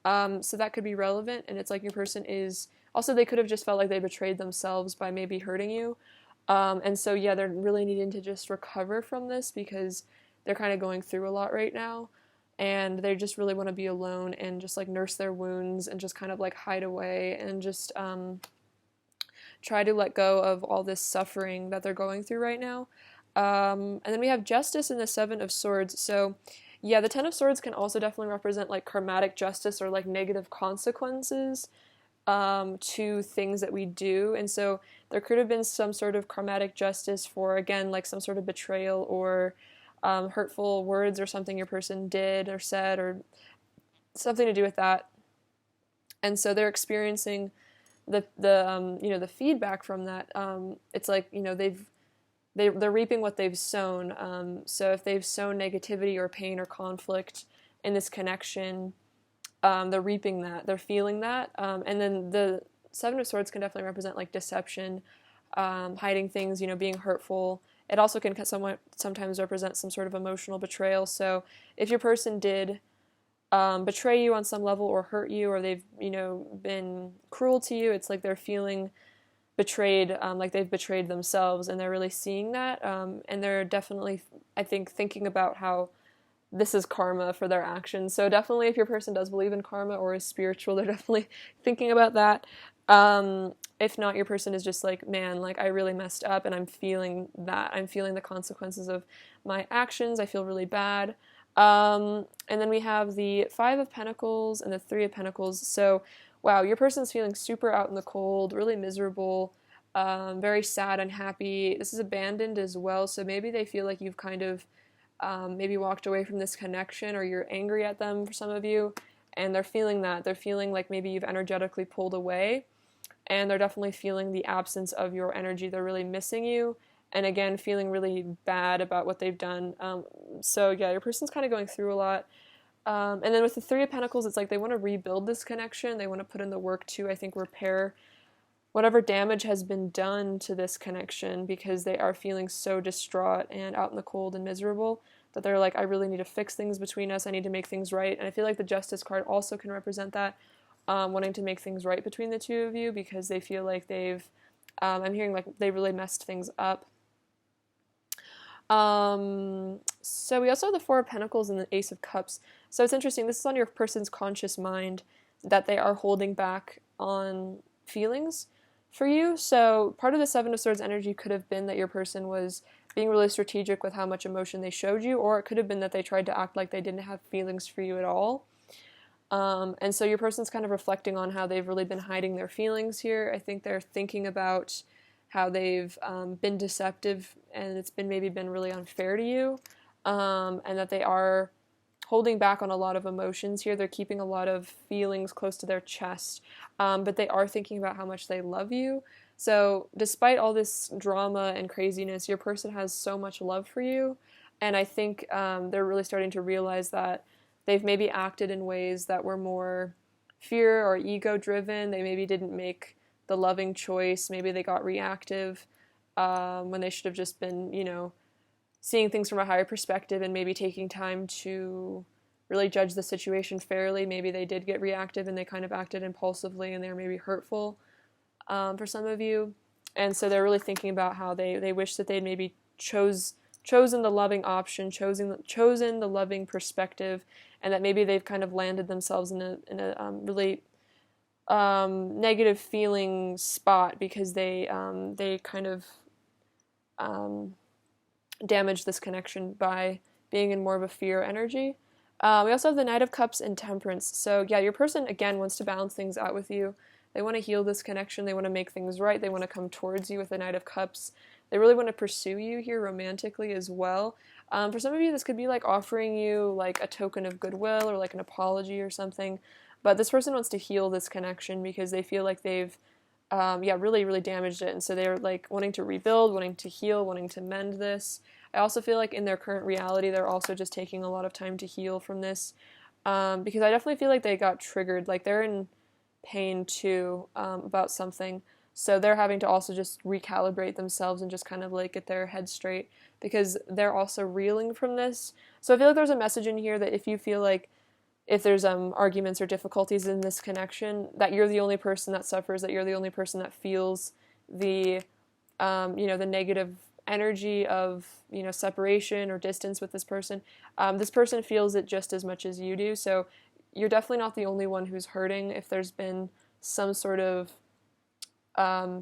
So that could be relevant, and it's like your person is... Also, they could have just felt like they betrayed themselves by maybe hurting you. And so, yeah, they're really needing to just recover from this because they're kind of going through a lot right now. And they just really want to be alone and just like nurse their wounds and just kind of like hide away and just try to let go of all this suffering that they're going through right now. And then we have Justice and the Seven of Swords. So yeah, the Ten of Swords can also definitely represent like karmatic justice or like negative consequences to things that we do. And so there could have been some sort of karmatic justice for, again, like some sort of betrayal or hurtful words or something your person did or said or something to do with that. And so they're experiencing the feedback from that. It's like, they're reaping what they've sown. So if they've sown negativity or pain or conflict in this connection, they're reaping that. They're feeling that. And then the Seven of Swords can definitely represent like deception, hiding things, being hurtful. It also can sometimes represent some sort of emotional betrayal. So if your person did betray you on some level or hurt you, or they've, been cruel to you, it's like they're feeling betrayed, like they've betrayed themselves, and they're really seeing that. And they're definitely, I think, thinking about how this is karma for their actions. So definitely if your person does believe in karma or is spiritual, they're definitely thinking about that. If not, your person is just like, man, like I really messed up and I'm feeling that. I'm feeling the consequences of my actions. I feel really bad. And then we have the Five of Pentacles and the Three of Pentacles. So, wow, your person's feeling super out in the cold, really miserable, very sad, unhappy. This is abandoned as well. So maybe they feel like you've kind of maybe walked away from this connection, or you're angry at them for some of you, and they're feeling that. They're feeling like maybe you've energetically pulled away, and they're definitely feeling the absence of your energy. They're really missing you, and again, feeling really bad about what they've done. So yeah, your person's kind of going through a lot. And then with the Three of Pentacles, it's like they want to rebuild this connection. They want to put in the work to, I think, repair whatever damage has been done to this connection, because they are feeling so distraught and out in the cold and miserable that they're like, I really need to fix things between us. I need to make things right. And I feel like the Justice card also can represent that, wanting to make things right between the two of you, because they feel like they've, I'm hearing like they really messed things up. So we also have the Four of Pentacles and the Ace of Cups. So it's interesting. This is on your person's conscious mind, that they are holding back on feelings for you. So part of the Seven of Swords energy could have been that your person was being really strategic with how much emotion they showed you, or it could have been that they tried to act like they didn't have feelings for you at all. And so your person's kind of reflecting on how they've really been hiding their feelings here. I think they're thinking about how they've been deceptive, and it's maybe been really unfair to you, and that they are holding back on a lot of emotions here. They're keeping a lot of feelings close to their chest, but they are thinking about how much they love you. So despite all this drama and craziness, your person has so much love for you, And I think they're really starting to realize that they've maybe acted in ways that were more fear or ego driven. They maybe didn't make the loving choice. Maybe they got reactive when they should have just been, seeing things from a higher perspective and maybe taking time to really judge the situation fairly. Maybe they did get reactive and they kind of acted impulsively and they're maybe hurtful for some of you. And so they're really thinking about how they wish that they'd maybe chosen the loving option, chosen the loving perspective, and that maybe they've kind of landed themselves in a really negative feeling spot because they kind of damaged this connection by being in more of a fear energy. We also have the Knight of Cups and Temperance. So yeah, your person, again, wants to balance things out with you. They want to heal this connection. They want to make things right. They want to come towards you with the Knight of Cups. They really want to pursue you here romantically as well. For some of you, this could be like offering you like a token of goodwill or like an apology or something. But this person wants to heal this connection because they feel like they've really, really damaged it. And so they're like wanting to rebuild, wanting to heal, wanting to mend this. I also feel like in their current reality, they're also just taking a lot of time to heal from this. Because I definitely feel like they got triggered. Like they're in pain too about something. So they're having to also just recalibrate themselves and just kind of like get their head straight because they're also reeling from this. So I feel like there's a message in here that if you feel like if there's arguments or difficulties in this connection, that you're the only person that suffers, that you're the only person that feels the the negative energy of separation or distance with this person. This person feels it just as much as you do. So you're definitely not the only one who's hurting if there's been some sort of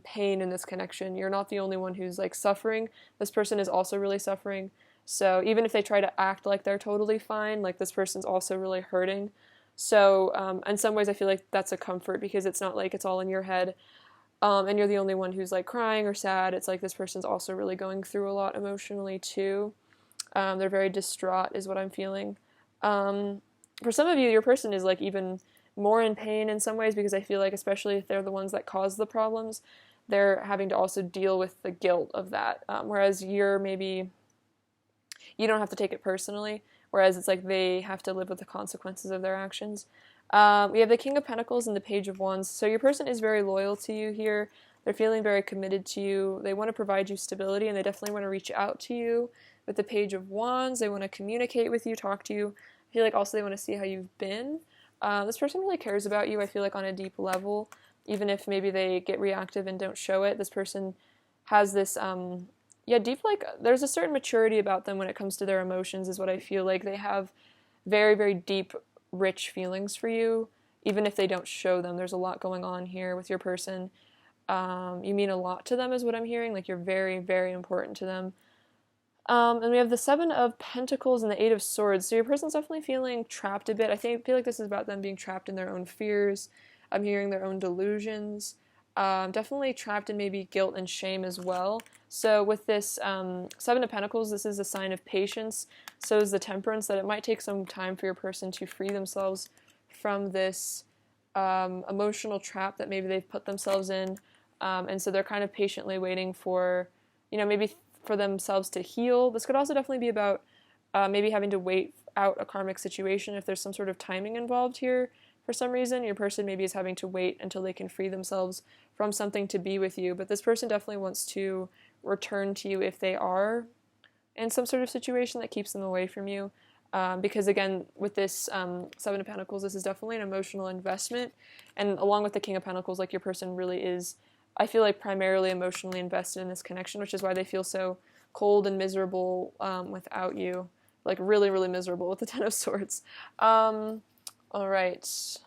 pain in this connection. You're not the only one who's like suffering. This person is also really suffering. So even if they try to act like they're totally fine, like this person's also really hurting. So in some ways I feel like that's a comfort because it's not like it's all in your head and you're the only one who's like crying or sad. It's like this person's also really going through a lot emotionally too. They're very distraught is what I'm feeling. For some of you, your person is like even more in pain in some ways because I feel like especially if they're the ones that cause the problems, they're having to also deal with the guilt of that. Whereas you don't have to take it personally, whereas it's like they have to live with the consequences of their actions. We have the King of Pentacles and the Page of Wands. So your person is very loyal to you here. They're feeling very committed to you. They want to provide you stability and they definitely want to reach out to you. With the Page of Wands, they want to communicate with you, talk to you. I feel like also they want to see how you've been. This person really cares about you, I feel like, on a deep level. Even if maybe they get reactive and don't show it, this person has this, deep, like, there's a certain maturity about them when it comes to their emotions, is what I feel like. They have very, very deep, rich feelings for you, even if they don't show them. There's a lot going on here with your person. You mean a lot to them, is what I'm hearing. Like, you're very, very important to them. And we have the Seven of Pentacles and the Eight of Swords. So your person's definitely feeling trapped a bit. I feel like this is about them being trapped in their own fears. I'm hearing their own delusions. Definitely trapped in maybe guilt and shame as well. So with this Seven of Pentacles, this is a sign of patience. So is the Temperance, that it might take some time for your person to free themselves from this emotional trap that maybe they've put themselves in. And so they're kind of patiently waiting for, maybe for themselves to heal. This could also definitely be about maybe having to wait out a karmic situation if there's some sort of timing involved here. For some reason, your person maybe is having to wait until they can free themselves from something to be with you. But this person definitely wants to return to you if they are in some sort of situation that keeps them away from you. Because again, with this Seven of Pentacles, this is definitely an emotional investment. And along with the King of Pentacles, like your person really is, I feel like, primarily emotionally invested in this connection, which is why they feel so cold and miserable without you. Like really, really miserable with the Ten of Swords. All right.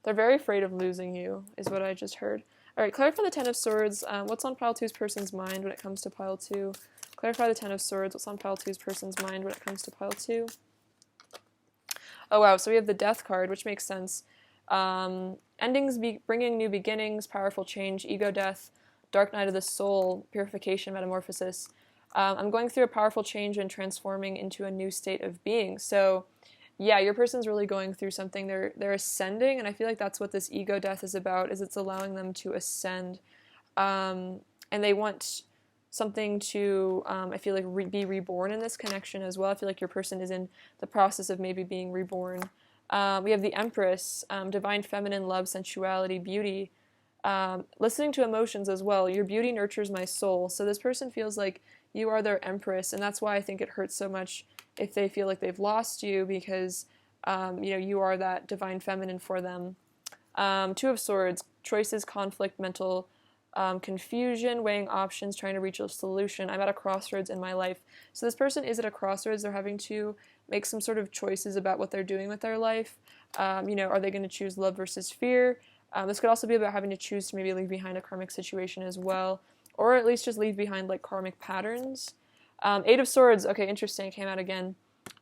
They're very afraid of losing you, is what I just heard. All right, clarify the Ten of Swords. What's on pile two's person's mind when it comes to pile two? Clarify the Ten of Swords. What's on pile two's person's mind when it comes to pile two? Oh, wow. So we have the Death card, which makes sense. Endings, bringing new beginnings, powerful change, ego death, dark night of the soul, purification, metamorphosis. I'm going through a powerful change and transforming into a new state of being. So yeah, your person's really going through something. They're ascending, and I feel like that's what this ego death is about, is it's allowing them to ascend. And they want something to, I feel like, be reborn in this connection as well. I feel like your person is in the process of maybe being reborn. We have the Empress, divine feminine love, sensuality, beauty, listening to emotions as well. Your beauty nurtures my soul. So this person feels like you are their Empress, and that's why I think it hurts so much if they feel like they've lost you, because you are that divine feminine for them. Two of Swords, choices, conflict, mental confusion, weighing options, trying to reach a solution. I'm at a crossroads in my life. So this person is at a crossroads. They're having to make some sort of choices about what they're doing with their life. Are they going to choose love versus fear? This could also be about having to choose to maybe leave behind a karmic situation as well, or at least just leave behind like karmic patterns. Eight of Swords, okay, interesting, came out again.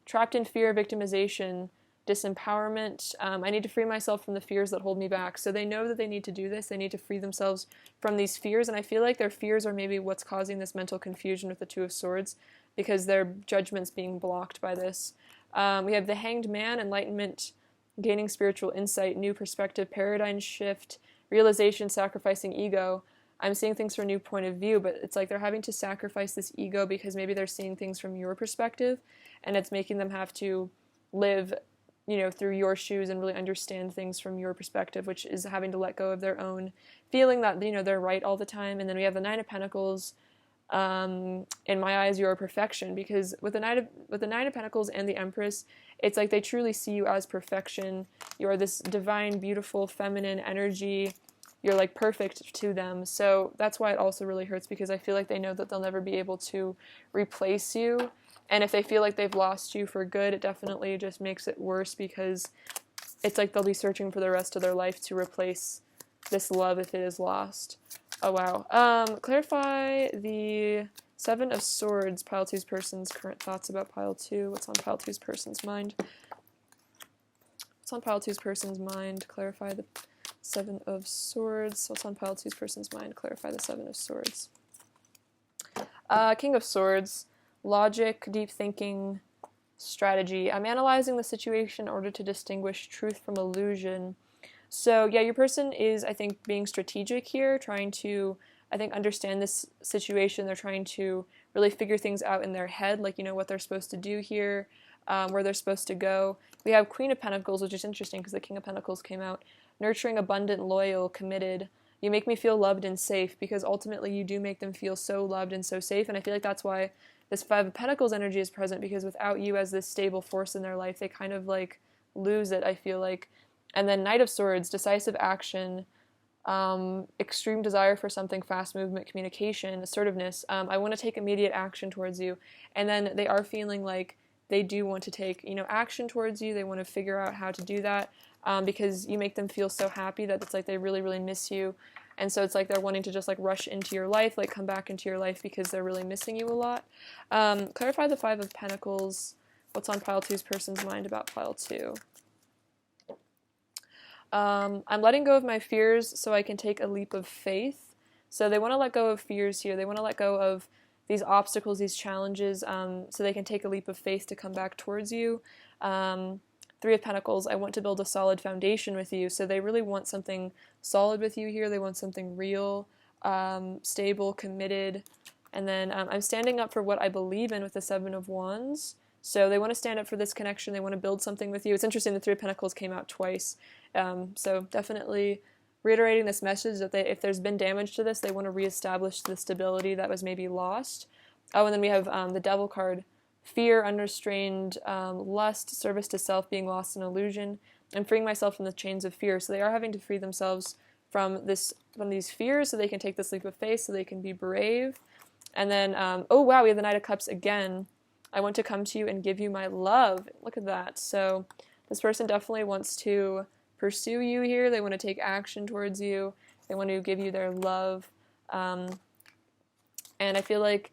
Trapped in fear, victimization, disempowerment. I need to free myself from the fears that hold me back. So they know that they need to do this. They need to free themselves from these fears, and I feel like their fears are maybe what's causing this mental confusion with the Two of Swords, because their judgment's being blocked by this. We have the Hanged Man, enlightenment, gaining spiritual insight, new perspective, paradigm shift, realization, sacrificing ego. I'm seeing things from a new point of view, but it's like they're having to sacrifice this ego because maybe they're seeing things from your perspective, and it's making them have to live through your shoes and really understand things from your perspective, which is having to let go of their own feeling that, they're right all the time. And then we have the Nine of Pentacles. In my eyes, you're perfection, because with the Nine of Pentacles and the Empress, it's like they truly see you as perfection. You're this divine, beautiful, feminine energy. You're like perfect to them. So that's why it also really hurts, because I feel like they know that they'll never be able to replace you. And if they feel like they've lost you for good, it definitely just makes it worse, because it's like they'll be searching for the rest of their life to replace this love if it is lost. Oh, wow. Clarify the Seven of Swords, Pile 2's person's current thoughts about Pile 2. What's on Pile 2's person's mind? What's on Pile 2's person's mind? Clarify the Seven of Swords. What's on Pile 2's person's mind? Clarify the Seven of Swords. King of Swords. Logic, deep thinking, strategy. I'm analyzing the situation in order to distinguish truth from illusion. So yeah, your person is, I think, being strategic here, trying to, I think, understand this situation. They're trying to really figure things out in their head, like, what they're supposed to do here, where they're supposed to go. We have Queen of Pentacles, which is interesting because the King of Pentacles came out. Nurturing, abundant, loyal, committed. You make me feel loved and safe, because ultimately you do make them feel so loved and so safe, and I feel like that's why this Five of Pentacles energy is present, because without you as this stable force in their life, they kind of like lose it, I feel like. And then Knight of Swords, decisive action, extreme desire for something, fast movement, communication, assertiveness. I want to take immediate action towards you. And then they are feeling like they do want to take, action towards you. They want to figure out how to do that, because you make them feel so happy that it's like they really, really miss you. And so it's like they're wanting to just like rush into your life, like come back into your life, because they're really missing you a lot. Clarify the Five of Pentacles. What's on Pile 2's person's mind about Pile 2? I'm letting go of my fears so I can take a leap of faith. So they want to let go of fears here. They want to let go of these obstacles, these challenges, so they can take a leap of faith to come back towards you. Three of Pentacles, I want to build a solid foundation with you. So they really want something solid with you here. They want something real, stable, committed. And then I'm standing up for what I believe in with the Seven of Wands. So they want to stand up for this connection. They want to build something with you. It's interesting, the Three of Pentacles came out twice. So definitely reiterating this message that if there's been damage to this, they want to reestablish the stability that was maybe lost. Oh, and then we have the Devil card. Fear, unrestrained lust, service to self, being lost in illusion, and freeing myself from the chains of fear. So they are having to free themselves from these fears, so they can take this leap of faith, so they can be brave. And then, oh wow, we have the Knight of Cups again. I want to come to you and give you my love. Look at that. So this person definitely wants to pursue you here. They want to take action towards you. They want to give you their love. And I feel like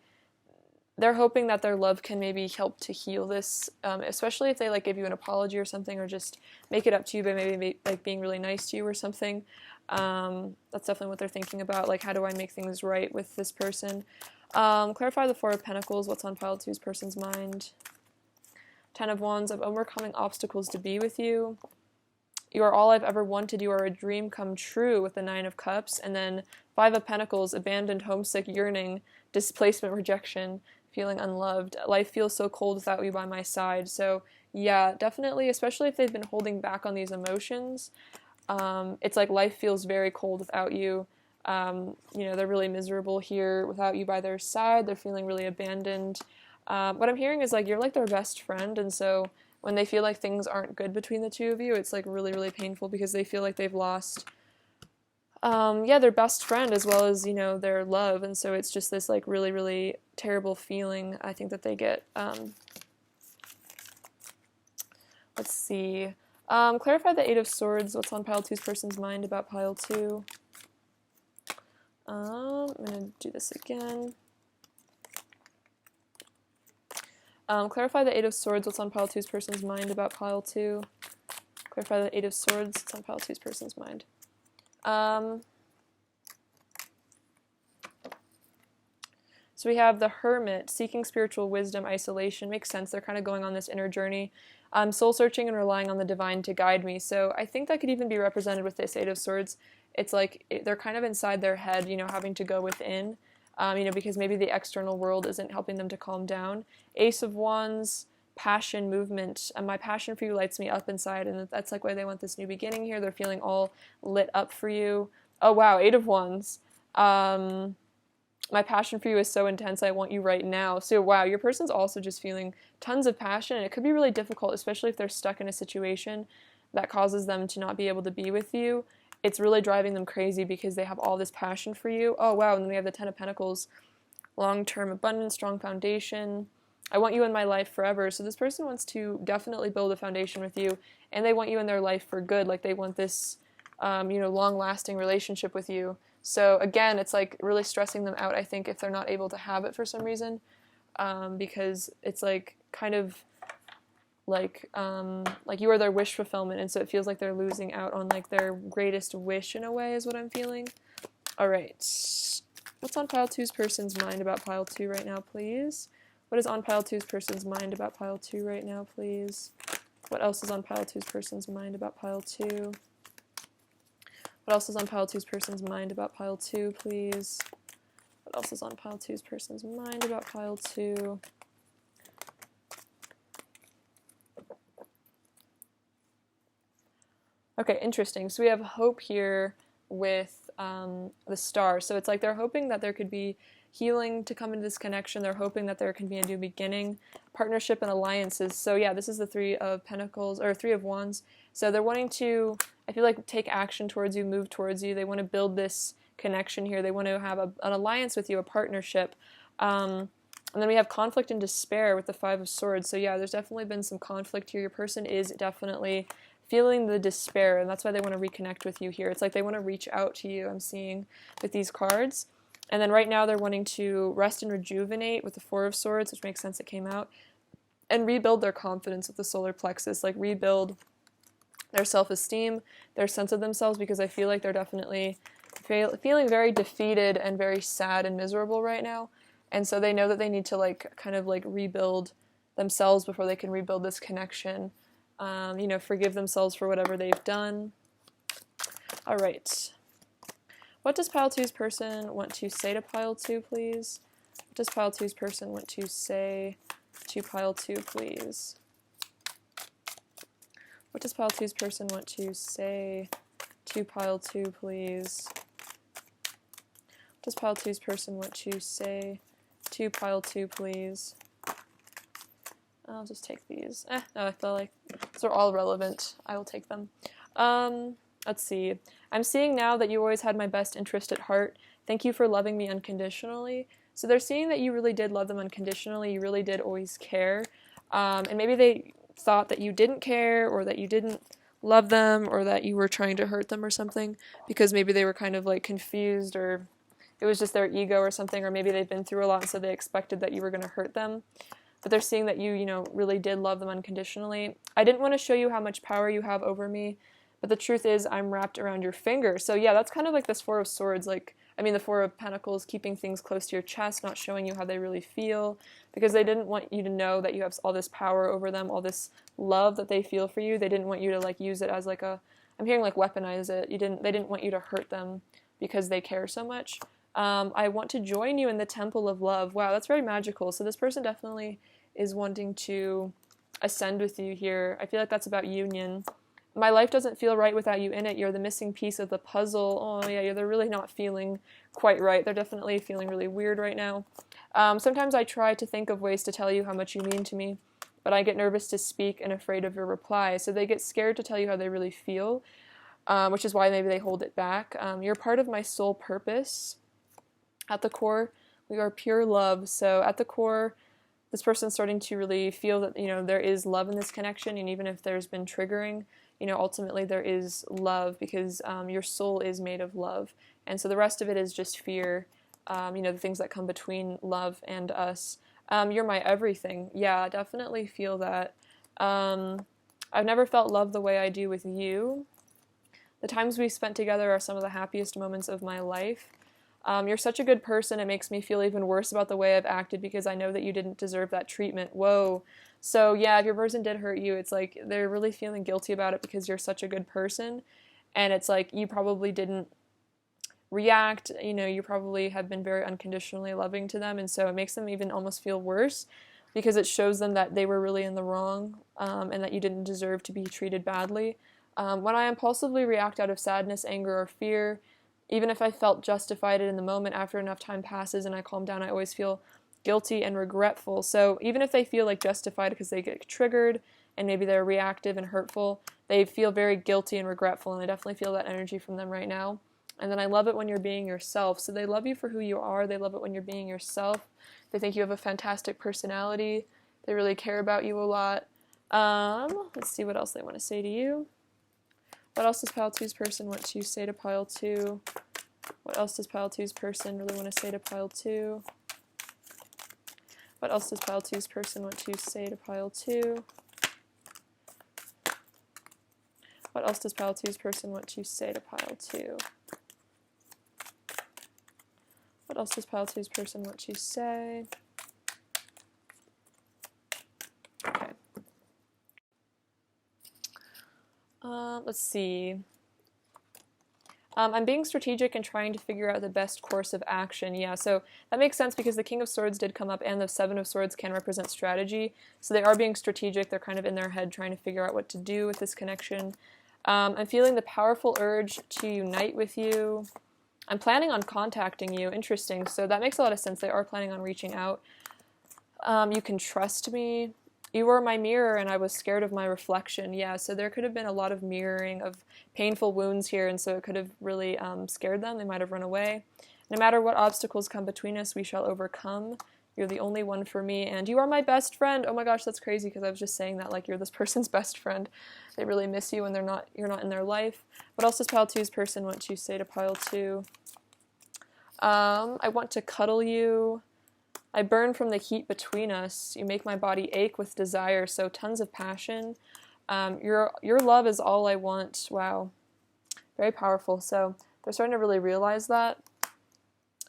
they're hoping that their love can maybe help to heal this, especially if they like give you an apology or something, or just make it up to you by maybe like being really nice to you or something. That's definitely what they're thinking about. Like, how do I make things right with this person? Clarify the Four of Pentacles. What's on Pile 2's person's mind? Ten of Wands. I'm overcoming obstacles to be with you. You are all I've ever wanted. You are a dream come true with the 9 of Cups. And then 5 of Pentacles, abandoned, homesick, yearning, displacement, rejection, feeling unloved. Life feels so cold without you by my side. So yeah, definitely, especially if they've been holding back on these emotions. It's like life feels very cold without you. You know, they're really miserable here without you by their side. They're feeling really abandoned. What I'm hearing is like you're like their best friend, and so when they feel like things aren't good between the two of you, it's like really, really painful because they feel like they've lost their best friend as well as, you know, their love, and so it's just this like really, really terrible feeling I think that they get. Let's see. Clarify the 8 of Swords. What's on pile 2's person's mind about pile 2? I'm going to do this again. Clarify the 8 of Swords. What's on pile 2's person's mind about pile 2? Clarify the 8 of Swords. What's on pile 2's person's mind? So we have the Hermit, seeking spiritual wisdom, isolation. Makes sense. They're kind of going on this inner journey. Soul searching and relying on the divine to guide me. So I think that could even be represented with this 8 of Swords. It's like they're kind of inside their head, you know, having to go within, you know, because maybe the external world isn't helping them to calm down. Ace of Wands, passion, movement. My passion for you lights me up inside, and that's like why they want this new beginning here. They're feeling all lit up for you. Oh wow, 8 of Wands. My passion for you is so intense, I want you right now. So wow, your person's also just feeling tons of passion, and it could be really difficult, especially if they're stuck in a situation that causes them to not be able to be with you. It's really driving them crazy because they have all this passion for you. Oh wow, and then we have the 10 of Pentacles. Long-term abundance, strong foundation. I want you in my life forever. So this person wants to definitely build a foundation with you, and they want you in their life for good. Like they want this, you know, long-lasting relationship with you. So again, it's like really stressing them out, I think, if they're not able to have it for some reason, because it's like kind of like you are their wish fulfillment, and so it feels like they're losing out on like their greatest wish in a way is what I'm feeling. All right, what's on pile 2's person's mind about pile 2 right now, please? What is on pile 2's person's mind about pile 2 right now, please? What else is on pile 2's person's mind about pile 2? What else is on pile 2's person's mind about pile 2, please? What else is on pile 2's person's mind about pile 2? Okay, interesting. So we have hope here with the star. So it's like they're hoping that there could be healing to come into this connection. They're hoping that there can be a new beginning, partnership and alliances. So yeah, this is the 3 of Pentacles, or 3 of Wands. So they're wanting to, I feel like, take action towards you, move towards you. They want to build this connection here. They want to have an alliance with you, a partnership. And then we have conflict and despair with the 5 of Swords. So yeah, there's definitely been some conflict here. Your person is definitely feeling the despair, and that's why they want to reconnect with you here. It's like they want to reach out to you, I'm seeing, with these cards. And then right now they're wanting to rest and rejuvenate with the 4 of Swords, which makes sense it came out, and rebuild their confidence with the solar plexus, like rebuild their self-esteem, their sense of themselves, because I feel like they're definitely feeling very defeated and very sad and miserable right now. And so they know that they need to like kind of like rebuild themselves before they can rebuild this connection. You know, forgive themselves for whatever they've done. All right. What does pile 2's person want to say to pile 2, please? What does pile 2's person want to say to pile 2, please? What does pile 2's person want to say to pile 2, please? What does pile 2's person want to say to pile 2, please? I'll just take these. No, I feel like these are all relevant. I will take them. Let's see. I'm seeing now that you always had my best interest at heart. Thank you for loving me unconditionally. So they're seeing that you really did love them unconditionally. You really did always care. And maybe they thought that you didn't care, or that you didn't love them, or that you were trying to hurt them or something, because maybe they were kind of like confused, or it was just their ego or something, or maybe they've been through a lot, so they expected that you were going to hurt them. But they're seeing that you know, really did love them unconditionally. I didn't want to show you how much power you have over me, but the truth is I'm wrapped around your finger. So yeah, that's kind of like this 4 of Swords. Like, the Four of Pentacles, keeping things close to your chest, not showing you how they really feel, because they didn't want you to know that you have all this power over them, all this love that they feel for you. They didn't want you to like use it as like a, I'm hearing like weaponize it. They didn't want you to hurt them because they care so much. I want to join you in the temple of love. Wow, that's very magical. So this person definitely is wanting to ascend with you here. I feel like that's about union. My life doesn't feel right without you in it. You're the missing piece of the puzzle. Oh yeah, they're really not feeling quite right. They're definitely feeling really weird right now. Sometimes I try to think of ways to tell you how much you mean to me, but I get nervous to speak and afraid of your reply. So they get scared to tell you how they really feel, which is why maybe they hold it back. You're part of my soul purpose. At the core, we are pure love. So at the core, this person's starting to really feel that, there is love in this connection, and even if there's been triggering, ultimately there is love, because your soul is made of love. And so the rest of it is just fear, the things that come between love and us. You're my everything. Yeah, definitely feel that. I've never felt love the way I do with you. The times we spent together are some of the happiest moments of my life. You're such a good person. It makes me feel even worse about the way I've acted because I know that you didn't deserve that treatment. Whoa. So yeah, if your person did hurt you, it's like they're really feeling guilty about it because you're such a good person. And it's like you probably didn't react, you probably have been very unconditionally loving to them. And so it makes them even almost feel worse because it shows them that they were really in the wrong, and that you didn't deserve to be treated badly. When I impulsively react out of sadness, anger, or fear, even if I felt justified in the moment, after enough time passes and I calm down, I always feel guilty and regretful. So even if they feel like justified because they get triggered and maybe they're reactive and hurtful, they feel very guilty and regretful, and I definitely feel that energy from them right now. And then I love it when you're being yourself. So they love you for who you are. They love it when you're being yourself. They think you have a fantastic personality. They really care about you a lot. Let's see what else they want to say to you. What else does Pile 2's person want to say to Pile 2? What else does Pile 2's person really want to say to Pile 2? What else does Pile 2's person want to say to Pile 2? What else does Pile 2's person want to say to Pile 2? What else does Pile 2's person want to say? Okay. Let's see. I'm being strategic and trying to figure out the best course of action. Yeah, so that makes sense because the King of Swords did come up and the Seven of Swords can represent strategy. So they are being strategic. They're kind of in their head trying to figure out what to do with this connection. I'm feeling the powerful urge to unite with you. I'm planning on contacting you. Interesting. So that makes a lot of sense. They are planning on reaching out. You can trust me. You were my mirror and I was scared of my reflection. Yeah, so there could have been a lot of mirroring of painful wounds here, and so it could have really scared them. They might have run away. No matter what obstacles come between us, we shall overcome. You're the only one for me, and you are my best friend. Oh my gosh, that's crazy because I was just saying that like you're this person's best friend. They really miss you when you're not in their life. What else does Pile 2's person want to say to Pile 2? I want to cuddle you. I burn from the heat between us. You make my body ache with desire, so tons of passion. Your love is all I want. Wow. Very powerful. So they're starting to really realize that.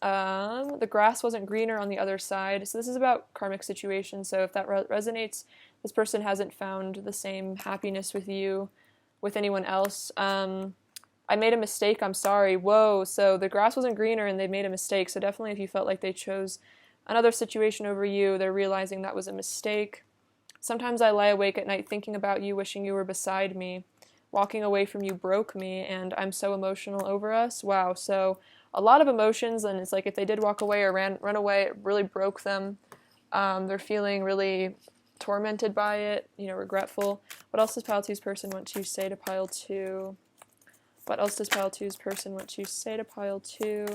The grass wasn't greener on the other side. So this is about karmic situations. So if that resonates, this person hasn't found the same happiness with you, with anyone else. I made a mistake. I'm sorry. Whoa. So the grass wasn't greener and they made a mistake. So definitely if you felt like they chose another situation over you, they're realizing that was a mistake. Sometimes I lie awake at night thinking about you, wishing you were beside me. Walking away from you broke me, and I'm so emotional over us. Wow, so a lot of emotions, and it's like if they did walk away or run away, it really broke them. They're feeling really tormented by it, regretful. What else does Pile 2's person want to say to Pile 2? What else does Pile 2's person want to say to Pile 2?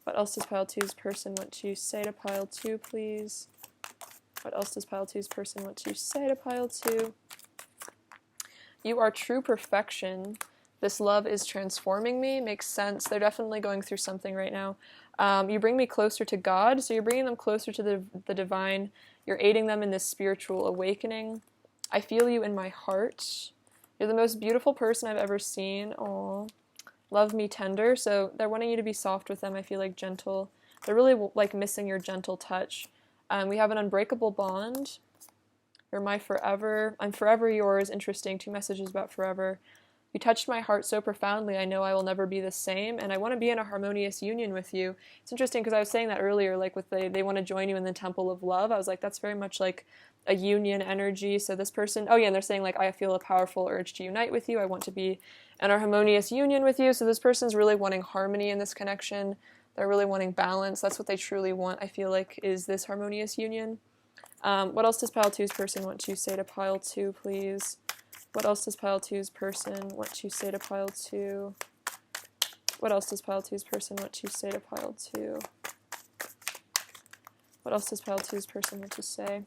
What else does Pile 2's person want to say to Pile 2, please? What else does Pile 2's person want to say to Pile 2? You are true perfection. This love is transforming me. Makes sense. They're definitely going through something right now. You bring me closer to God, so you're bringing them closer to the divine. You're aiding them in this spiritual awakening. I feel you in my heart. You're the most beautiful person I've ever seen. Aww. Love me tender. So they're wanting you to be soft with them. I feel like gentle. They're really like missing your gentle touch. We have an unbreakable bond. You're my forever. I'm forever yours. Interesting. 2 messages about forever. You touched my heart so profoundly, I know I will never be the same, and I want to be in a harmonious union with you. It's interesting because I was saying that earlier, like with they want to join you in the temple of love. I was like, that's very much like a union energy. So this person, oh yeah, and they're saying like, I feel a powerful urge to unite with you. I want to be in a harmonious union with you. So this person's really wanting harmony in this connection. They're really wanting balance. That's what they truly want, I feel like, is this harmonious union. What else does pile 2's person want to say to pile 2, please? What else does pile 2's person want to say to pile 2? What else does pile 2's person want to say to pile 2? What else does pile 2's person want to say?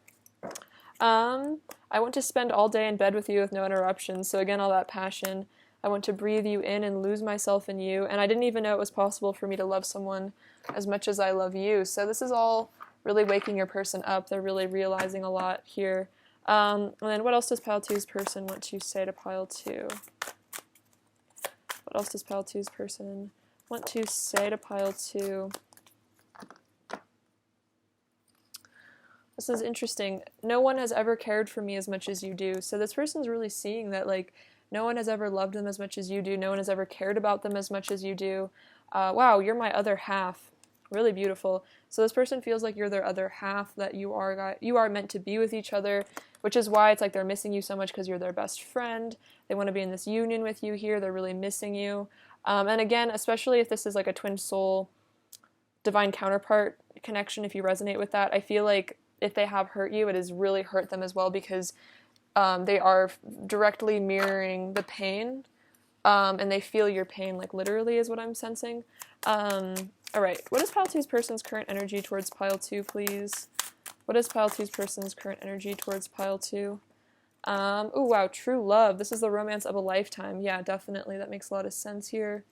I want to spend all day in bed with you with no interruptions. So again, all that passion. I want to breathe you in and lose myself in you. And I didn't even know it was possible for me to love someone as much as I love you. So this is all really waking your person up. They're really realizing a lot here. And then what else does pile 2's person want to say to pile 2? What else does pile 2's person want to say to pile 2? This is interesting. No one has ever cared for me as much as you do. So this person's really seeing that, like, no one has ever loved them as much as you do. No one has ever cared about them as much as you do. Wow, you're my other half. Really beautiful. So this person feels like you're their other half, that you are meant to be with each other, which is why it's like they're missing you so much, because you're their best friend. They want to be in this union with you here. They're really missing you. And again, especially if this is like a twin soul, divine counterpart connection, if you resonate with that, I feel like if they have hurt you, it has really hurt them as well, because they are directly mirroring the pain, and they feel your pain, like literally is what I'm sensing. Alright, what is pile 2's person's current energy towards pile 2, please? What is pile 2's person's current energy towards pile 2? Oh wow, true love. This is the romance of a lifetime. Yeah, definitely. That makes a lot of sense here.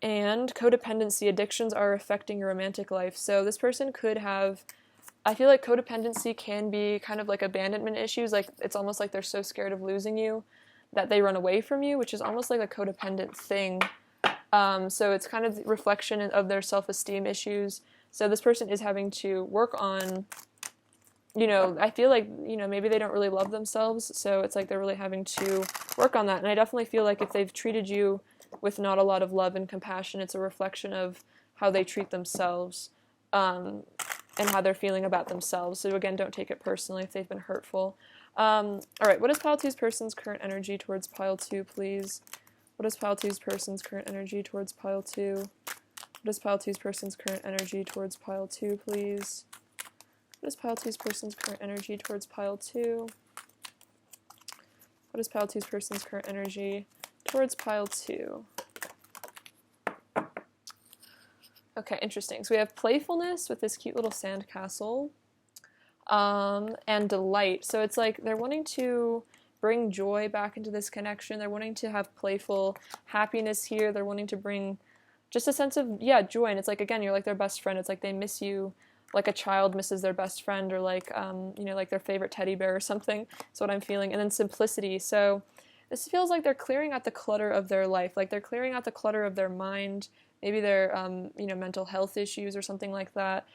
And codependency. Addictions are affecting your romantic life. So this person could have, I feel like codependency can be kind of like abandonment issues. Like it's almost like they're so scared of losing you that they run away from you, which is almost like a codependent thing. So it's kind of the reflection of their self-esteem issues. So this person is having to work on, you know, I feel like, you know, maybe they don't really love themselves. So it's like they're really having to work on that. And I definitely feel like if they've treated you with not a lot of love and compassion, it's a reflection of how they treat themselves, and how they're feeling about themselves. So again, don't take it personally if they've been hurtful. All right, what is pile 2's person's current energy towards pile 2, please? What is pile 2's person's current energy towards pile 2? What is pile 2's person's current energy towards pile 2, please? What is pile 2's person's current energy towards pile 2? What is pile 2's person's current energy towards pile 2? Okay, interesting. So we have playfulness with this cute little sandcastle, and delight. So it's like they're wanting to bring joy back into this connection. They're wanting to have playful happiness here. They're wanting to bring just a sense of, yeah, joy. And it's like, again, you're like their best friend. It's like they miss you like a child misses their best friend, or like, you know, like their favorite teddy bear or something. That's what I'm feeling. And then simplicity. So this feels like they're clearing out the clutter of their life. Like they're clearing out the clutter of their mind, maybe their, you know, mental health issues or something like that.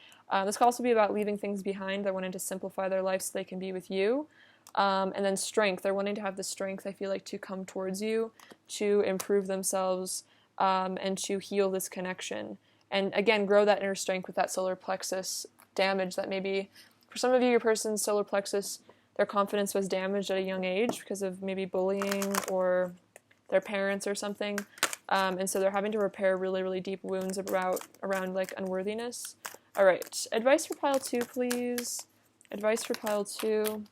This could also be about leaving things behind. They're wanting to simplify their life so they can be with you. And then strength. They're wanting to have the strength, I feel like, to come towards you, to improve themselves, and to heal this connection. And again, grow that inner strength with that solar plexus damage that maybe, for some of you, your person's solar plexus, their confidence was damaged at a young age because of maybe bullying or their parents or something. And so they're having to repair really, really deep wounds around like unworthiness. All right, advice for pile 2, please. Advice for pile 2.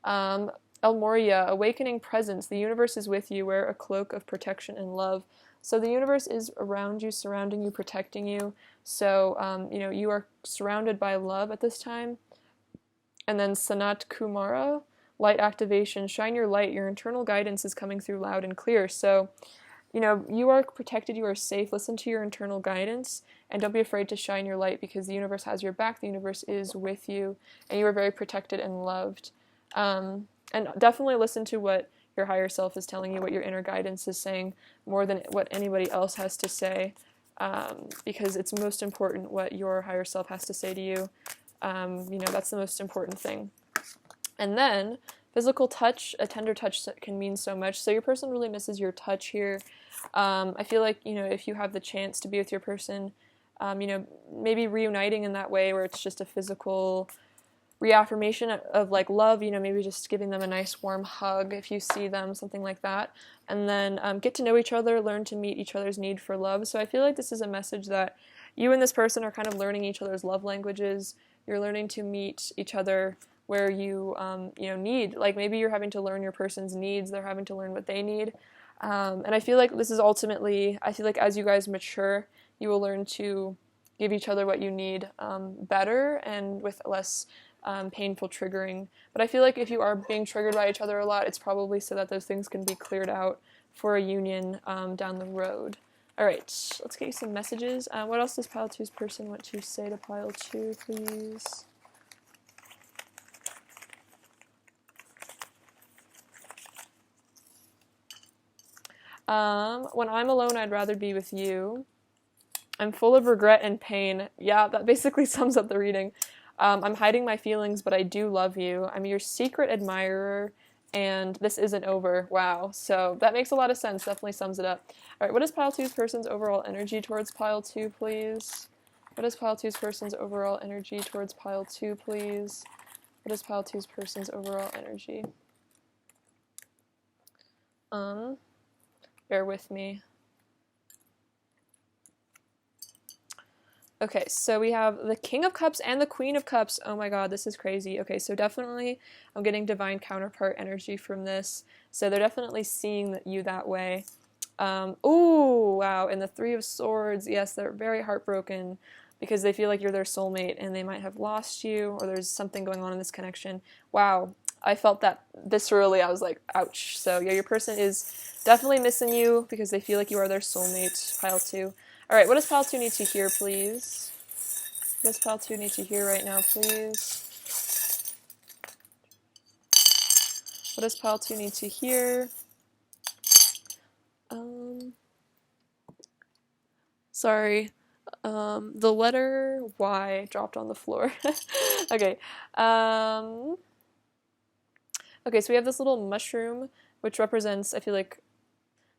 El Moria, awakening presence. The universe is with you. Wear a cloak of protection and love. So the universe is around you, surrounding you, protecting you. So, you know, you are surrounded by love at this time. And then Sanat Kumara, light activation. Shine your light. Your internal guidance is coming through loud and clear. So, you know, you are protected. You are safe. Listen to your internal guidance. And don't be afraid to shine your light, because the universe has your back. The universe is with you. And you are very protected and loved. And definitely listen to what your higher self is telling you, what your inner guidance is saying, more than what anybody else has to say, because it's most important what your higher self has to say to you. You know, that's the most important thing. And then physical touch, a tender touch can mean so much. So your person really misses your touch here. I feel like, you know, if you have the chance to be with your person, you know, maybe reuniting in that way where it's just a physical reaffirmation of like love, you know, maybe just giving them a nice warm hug if you see them, something like that. And then get to know each other, learn to meet each other's need for love. So I feel like this is a message that you and this person are kind of learning each other's love languages. You're learning to meet each other where you, you know, need, like maybe you're having to learn your person's needs, they're having to learn what they need. And I feel like this is ultimately, I feel like as you guys mature, you will learn to give each other what you need better and with less painful triggering. But I feel like if you are being triggered by each other a lot, it's probably so that those things can be cleared out for a union down the road. Alright, let's get you some messages. What else does Pile 2's person want to say to Pile 2, please? When I'm alone, I'd rather be with you. I'm full of regret and pain. Yeah, that basically sums up the reading. I'm hiding my feelings, but I do love you. I'm your secret admirer, and this isn't over. Wow. So that makes a lot of sense. Definitely sums it up. All right, what is Pile 2's person's overall energy towards Pile 2, please? What is Pile 2's person's overall energy towards Pile 2, please? What is Pile 2's person's overall energy? Bear with me. Okay, so we have the King of Cups and the Queen of Cups. Oh my god, this is crazy. Okay, so definitely I'm getting divine counterpart energy from this. So they're definitely seeing you that way. Ooh, wow, and the Three of Swords. Yes, they're very heartbroken because they feel like you're their soulmate and they might have lost you or there's something going on in this connection. Wow, I felt that viscerally. I was like, ouch. So yeah, your person is definitely missing you because they feel like you are their soulmate, Pile 2. Alright, what does Pile 2 need to hear, please? What does Pile 2 need to hear right now, please? What does Pile 2 need to hear? Sorry. The letter Y dropped on the floor. Okay. Okay, so we have this little mushroom, which represents, I feel like,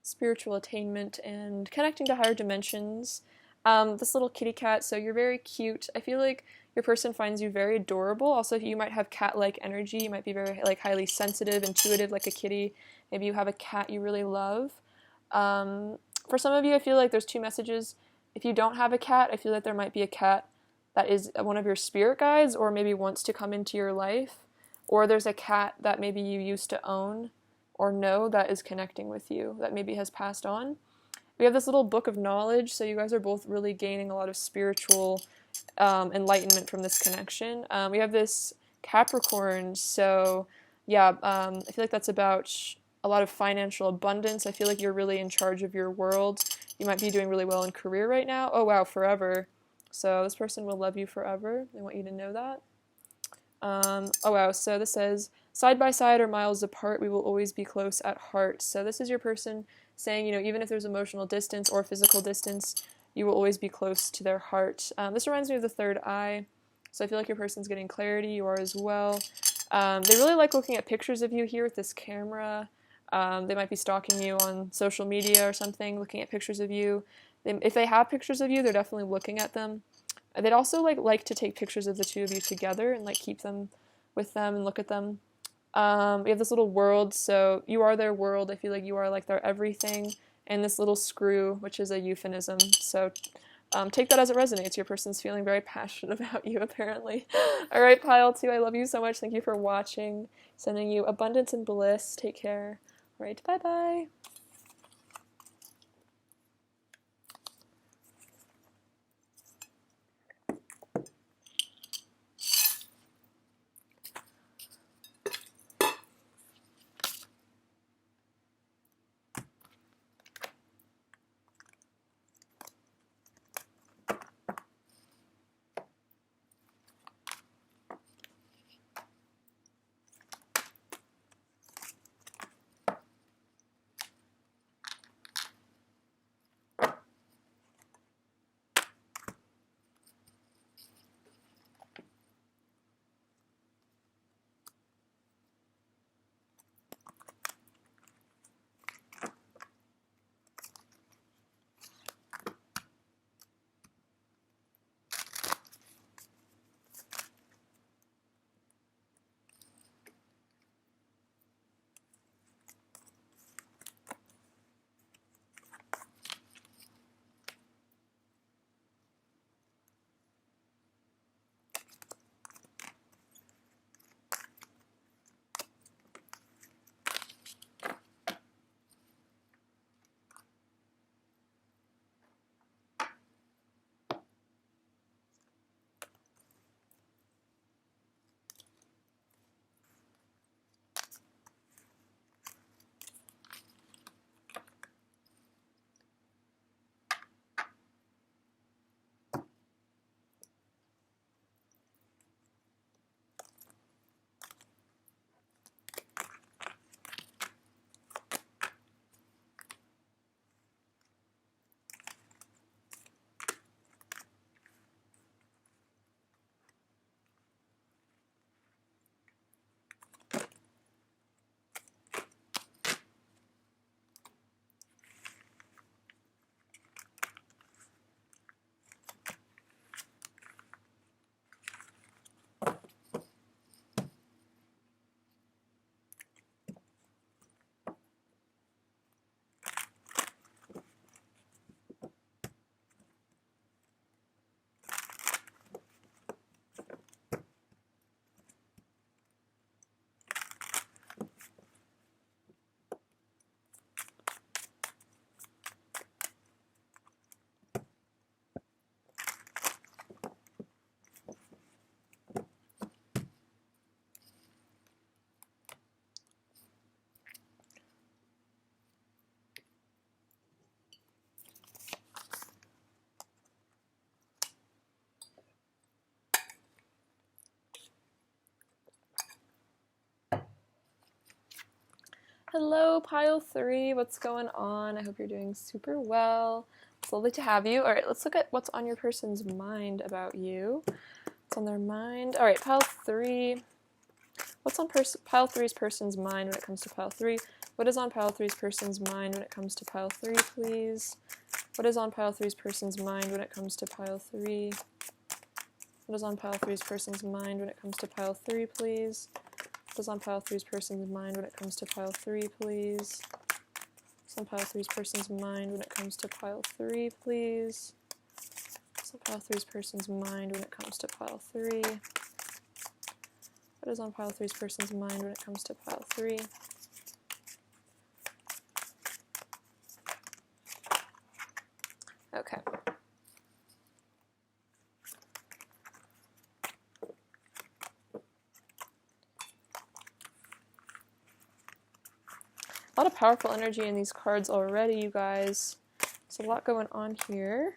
spiritual attainment and connecting to higher dimensions. This little kitty cat, so you're very cute. I feel like your person finds you very adorable. Also, you might have cat-like energy. You might be very like highly sensitive, intuitive like a kitty. Maybe you have a cat you really love. For some of you, I feel like there's two messages. If you don't have a cat, I feel like there might be a cat that is one of your spirit guides or maybe wants to come into your life. Or there's a cat that maybe you used to own or know that is connecting with you, that maybe has passed on. We have this little book of knowledge, so you guys are both really gaining a lot of spiritual enlightenment from this connection. We have this Capricorn, so yeah, I feel like that's about a lot of financial abundance. I feel like you're really in charge of your world. You might be doing really well in career right now. Oh wow, forever. So this person will love you forever. I want you to know that. Oh wow, so this says, side by side or miles apart, we will always be close at heart. So this is your person saying, you know, even if there's emotional distance or physical distance, you will always be close to their heart. This reminds me of the third eye. So I feel like your person's getting clarity, you are as well. They really like looking at pictures of you here with this camera. They might be stalking you on social media or something, looking at pictures of you. If they have pictures of you, they're definitely looking at them. They'd also like to take pictures of the two of you together and like keep them with them and look at them. We have this little world, so you are their world. I feel like you are like their everything. And this little screw, which is a euphemism. So take that as it resonates. Your person's feeling very passionate about you, apparently. All right, Pile 2, I love you so much. Thank you for watching. Sending you abundance and bliss. Take care. All right, bye-bye. Hello, pile 3. What's going on? I hope you're doing super well. It's lovely to have you. All right, let's look at what's on your person's mind about you. What's on their mind? All right, pile 3. What's on pile 3's person's mind when it comes to pile 3? What is on pile 3's person's mind when it comes to pile 3, please? What is on pile 3's person's mind when it comes to pile 3? What is on pile 3's person's mind when it comes to pile 3, please? What is on pile 3's person's mind when it comes to pile 3, please? What's on pile 3's person's mind when it comes to pile 3, please? What's on pile 3's person's mind when it comes to pile 3? What is on pile 3's person's mind when it comes to pile 3? Okay. A lot of powerful energy in these cards already, you guys. There's a lot going on here.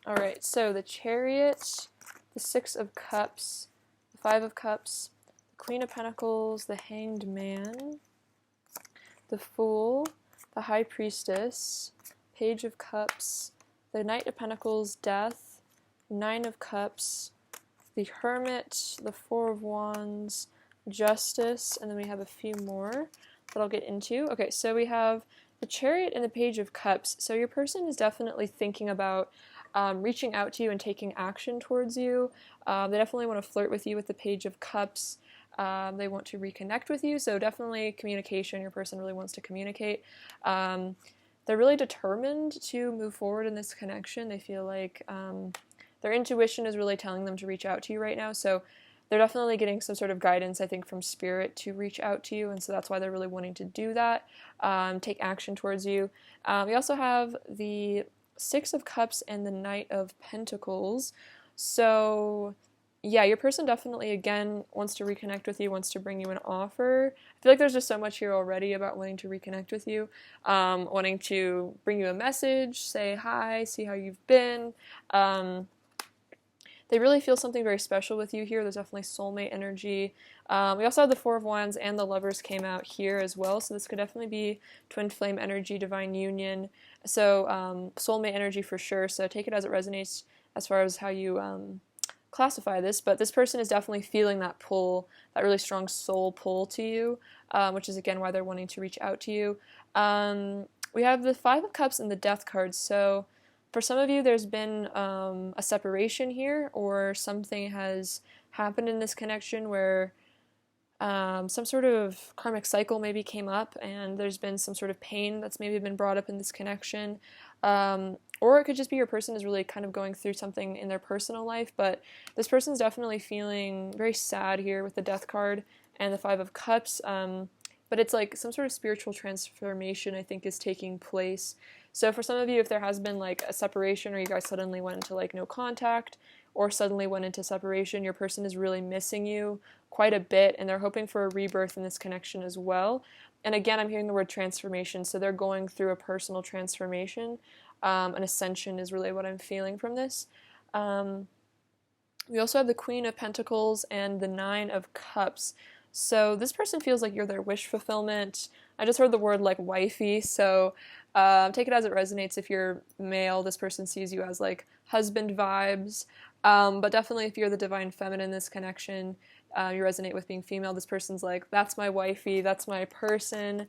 Alright, so the Chariot, the Six of Cups, the Five of Cups, the Queen of Pentacles, the Hanged Man, the Fool, the High Priestess, Page of Cups, the Knight of Pentacles, Death, Nine of Cups, the Hermit, the Four of Wands, Justice, and then we have a few more that I'll get into. Okay, so we have the Chariot and the Page of Cups. So your person is definitely thinking about reaching out to you and taking action towards you. They definitely want to flirt with you with the Page of Cups. They want to reconnect with you, so definitely communication. Your person really wants to communicate. They're really determined to move forward in this connection. They feel like their intuition is really telling them to reach out to you right now, so they're definitely getting some sort of guidance, I think, from Spirit to reach out to you, and so that's why they're really wanting to do that, take action towards you. We also have the Six of Cups and the Knight of Pentacles. So, yeah, your person definitely, again, wants to reconnect with you, wants to bring you an offer. I feel like there's just so much here already about wanting to reconnect with you, wanting to bring you a message, say hi, see how you've been. They really feel something very special with you here. There's definitely soulmate energy. We also have the Four of Wands and the Lovers came out here as well, so this could definitely be twin flame energy, divine union. So soulmate energy for sure, so take it as it resonates as far as how you classify this, but this person is definitely feeling that pull, that really strong soul pull to you, which is again why they're wanting to reach out to you. We have the Five of Cups and the Death cards, so for some of you, there's been a separation here, or something has happened in this connection where some sort of karmic cycle maybe came up, and there's been some sort of pain that's maybe been brought up in this connection. Or it could just be your person is really kind of going through something in their personal life, but this person's definitely feeling very sad here with the Death card and the Five of Cups. But it's like some sort of spiritual transformation, I think, is taking place. So for some of you, if there has been like a separation, or you guys suddenly went into like no contact, or suddenly went into separation, your person is really missing you quite a bit, and they're hoping for a rebirth in this connection as well. And again, I'm hearing the word transformation, so they're going through a personal transformation. An ascension is really what I'm feeling from this. We also have the Queen of Pentacles and the Nine of Cups. So this person feels like you're their wish fulfillment. I just heard the word like wifey, so take it as it resonates. If you're male, this person sees you as like husband vibes, but definitely if you're the divine feminine in this connection, you resonate with being female, this person's like, that's my wifey, that's my person,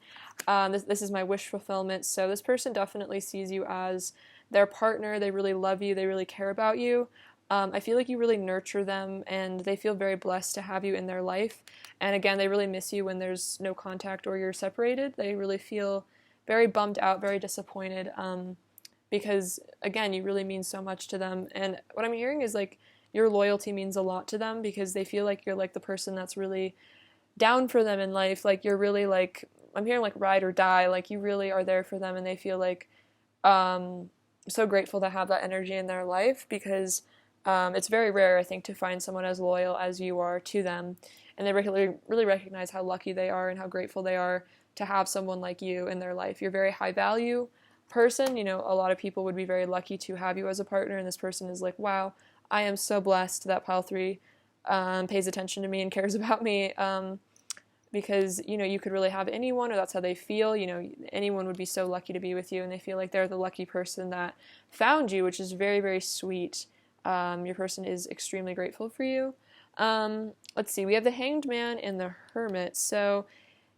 this is my wish fulfillment. So this person definitely sees you as their partner. They really love you, they really care about you. I feel like you really nurture them, and they feel very blessed to have you in their life. And again, they really miss you when there's no contact or you're separated. They really feel very bummed out, very disappointed, because, again, you really mean so much to them. And what I'm hearing is, like, your loyalty means a lot to them, because they feel like you're, like, the person that's really down for them in life. Like, you're really, like, I'm hearing, like, ride or die. Like, you really are there for them, and they feel, like, so grateful to have that energy in their life, because it's very rare, I think, to find someone as loyal as you are to them, and they really recognize how lucky they are and how grateful they are to have someone like you in their life. You're a very high value person. You know, a lot of people would be very lucky to have you as a partner, and this person is like, wow, I am so blessed that pile 3 pays attention to me and cares about me, because, you know, you could really have anyone, or that's how they feel. You know, anyone would be so lucky to be with you, and they feel like they're the lucky person that found you, which is very, very sweet. Your person is extremely grateful for you. Let's see, we have the Hanged Man and the Hermit. So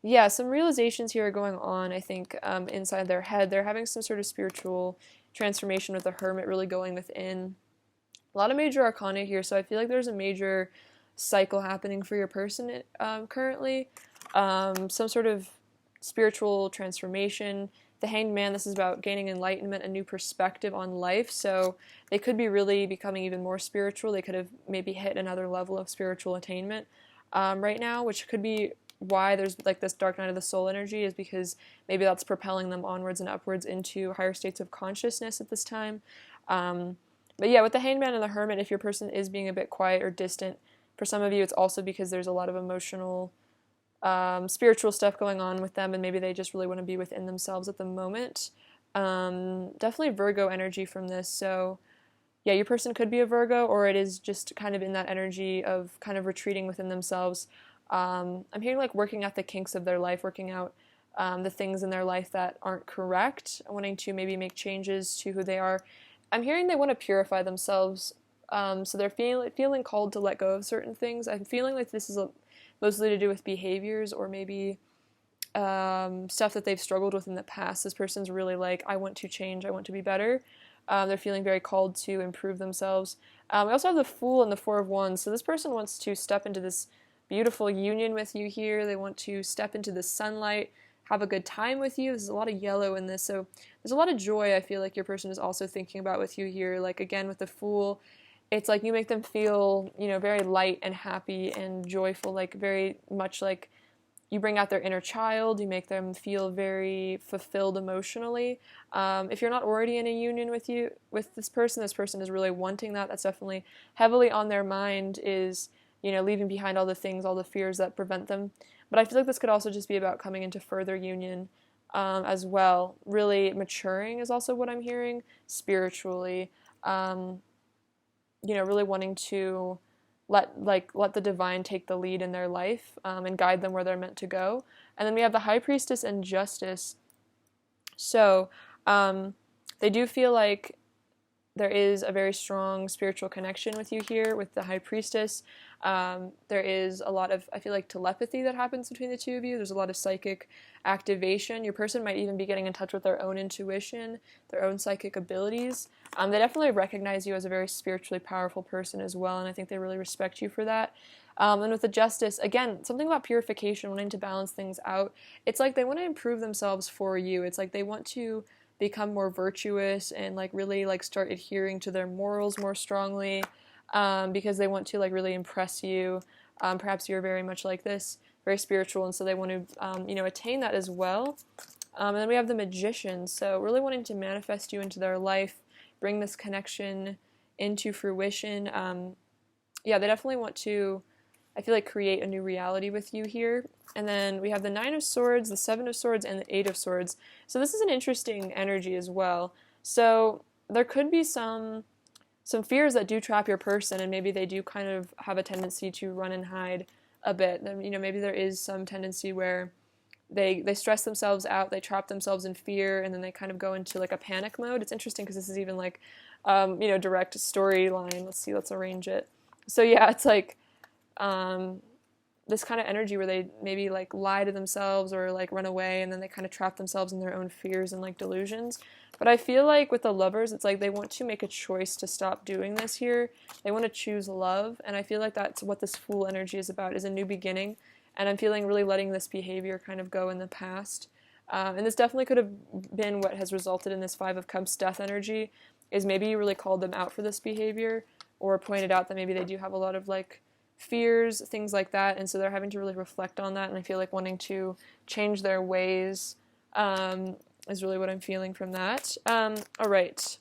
yeah, some realizations here are going on, I think, inside their head. They're having some sort of spiritual transformation with the Hermit really going within. A lot of major arcana here, so I feel like there's a major cycle happening for your person currently. Some sort of spiritual transformation. The Hanged Man, this is about gaining enlightenment, a new perspective on life, so they could be really becoming even more spiritual. They could have maybe hit another level of spiritual attainment right now, which could be why there's like this dark night of the soul energy, is because maybe that's propelling them onwards and upwards into higher states of consciousness at this time. But yeah, with the Hanged Man and the Hermit, if your person is being a bit quiet or distant, for some of you it's also because there's a lot of emotional, spiritual stuff going on with them, and maybe they just really want to be within themselves at the moment. Definitely Virgo energy from this, so yeah, your person could be a Virgo, or it is just kind of in that energy of kind of retreating within themselves. I'm hearing like working out the kinks of their life, working out the things in their life that aren't correct, wanting to maybe make changes to who they are. I'm hearing they want to purify themselves, so they're feeling called to let go of certain things. I'm feeling like this is mostly to do with behaviors, or maybe stuff that they've struggled with in the past. This person's really like, I want to change, I want to be better. They're feeling very called to improve themselves. We also have the Fool and the Four of Wands, so this person wants to step into this beautiful union with you here. They want to step into the sunlight, have a good time with you. There's a lot of yellow in this, so there's a lot of joy I feel like your person is also thinking about with you here. Like, again, with the Fool, it's like you make them feel, you know, very light and happy and joyful, like very much like you bring out their inner child. You make them feel very fulfilled emotionally. If you're not already in a union with this person is really wanting that. That's definitely heavily on their mind, is, you know, leaving behind all the things, all the fears that prevent them. But I feel like this could also just be about coming into further union as well. Really maturing is also what I'm hearing spiritually. You know, really wanting to let the divine take the lead in their life and guide them where they're meant to go. And then we have the High Priestess and Justice. So they do feel like there is a very strong spiritual connection with you here with the High Priestess. There is a lot of, I feel like, telepathy that happens between the two of you. There's a lot of psychic activation. Your person might even be getting in touch with their own intuition, their own psychic abilities. They definitely recognize you as a very spiritually powerful person as well, and I think they really respect you for that. And with the Justice, again, something about purification, wanting to balance things out. It's like they want to improve themselves for you. It's like they want to become more virtuous and like really like start adhering to their morals more strongly, because they want to like really impress you. Perhaps you're very much like this, very spiritual, and so they want to you know, attain that as well. And then we have the Magician, so really wanting to manifest you into their life, bring this connection into fruition. Yeah, they definitely want to, I feel like, create a new reality with you here. And then we have the Nine of Swords, the Seven of Swords, and the Eight of Swords. So this is an interesting energy as well. So there could be some fears that do trap your person, and maybe they do kind of have a tendency to run and hide a bit. You know, maybe there is some tendency where they stress themselves out, they trap themselves in fear, and then they kind of go into like a panic mode. It's interesting because this is even like, you know, direct storyline. Let's arrange it. So yeah, it's like this kind of energy where they maybe like lie to themselves or like run away, and then they kind of trap themselves in their own fears and like delusions. But I feel like with the Lovers, it's like they want to make a choice to stop doing this here. They want to choose love, and I feel like that's what this Fool energy is about, is a new beginning. And I'm feeling really letting this behavior kind of go in the past. And this definitely could have been what has resulted in this Five of Cups death energy, is maybe you really called them out for this behavior, or pointed out that maybe they do have a lot of like fears, things like that, and so they're having to really reflect on that, and I feel like wanting to change their ways is really what I'm feeling from that. Alright.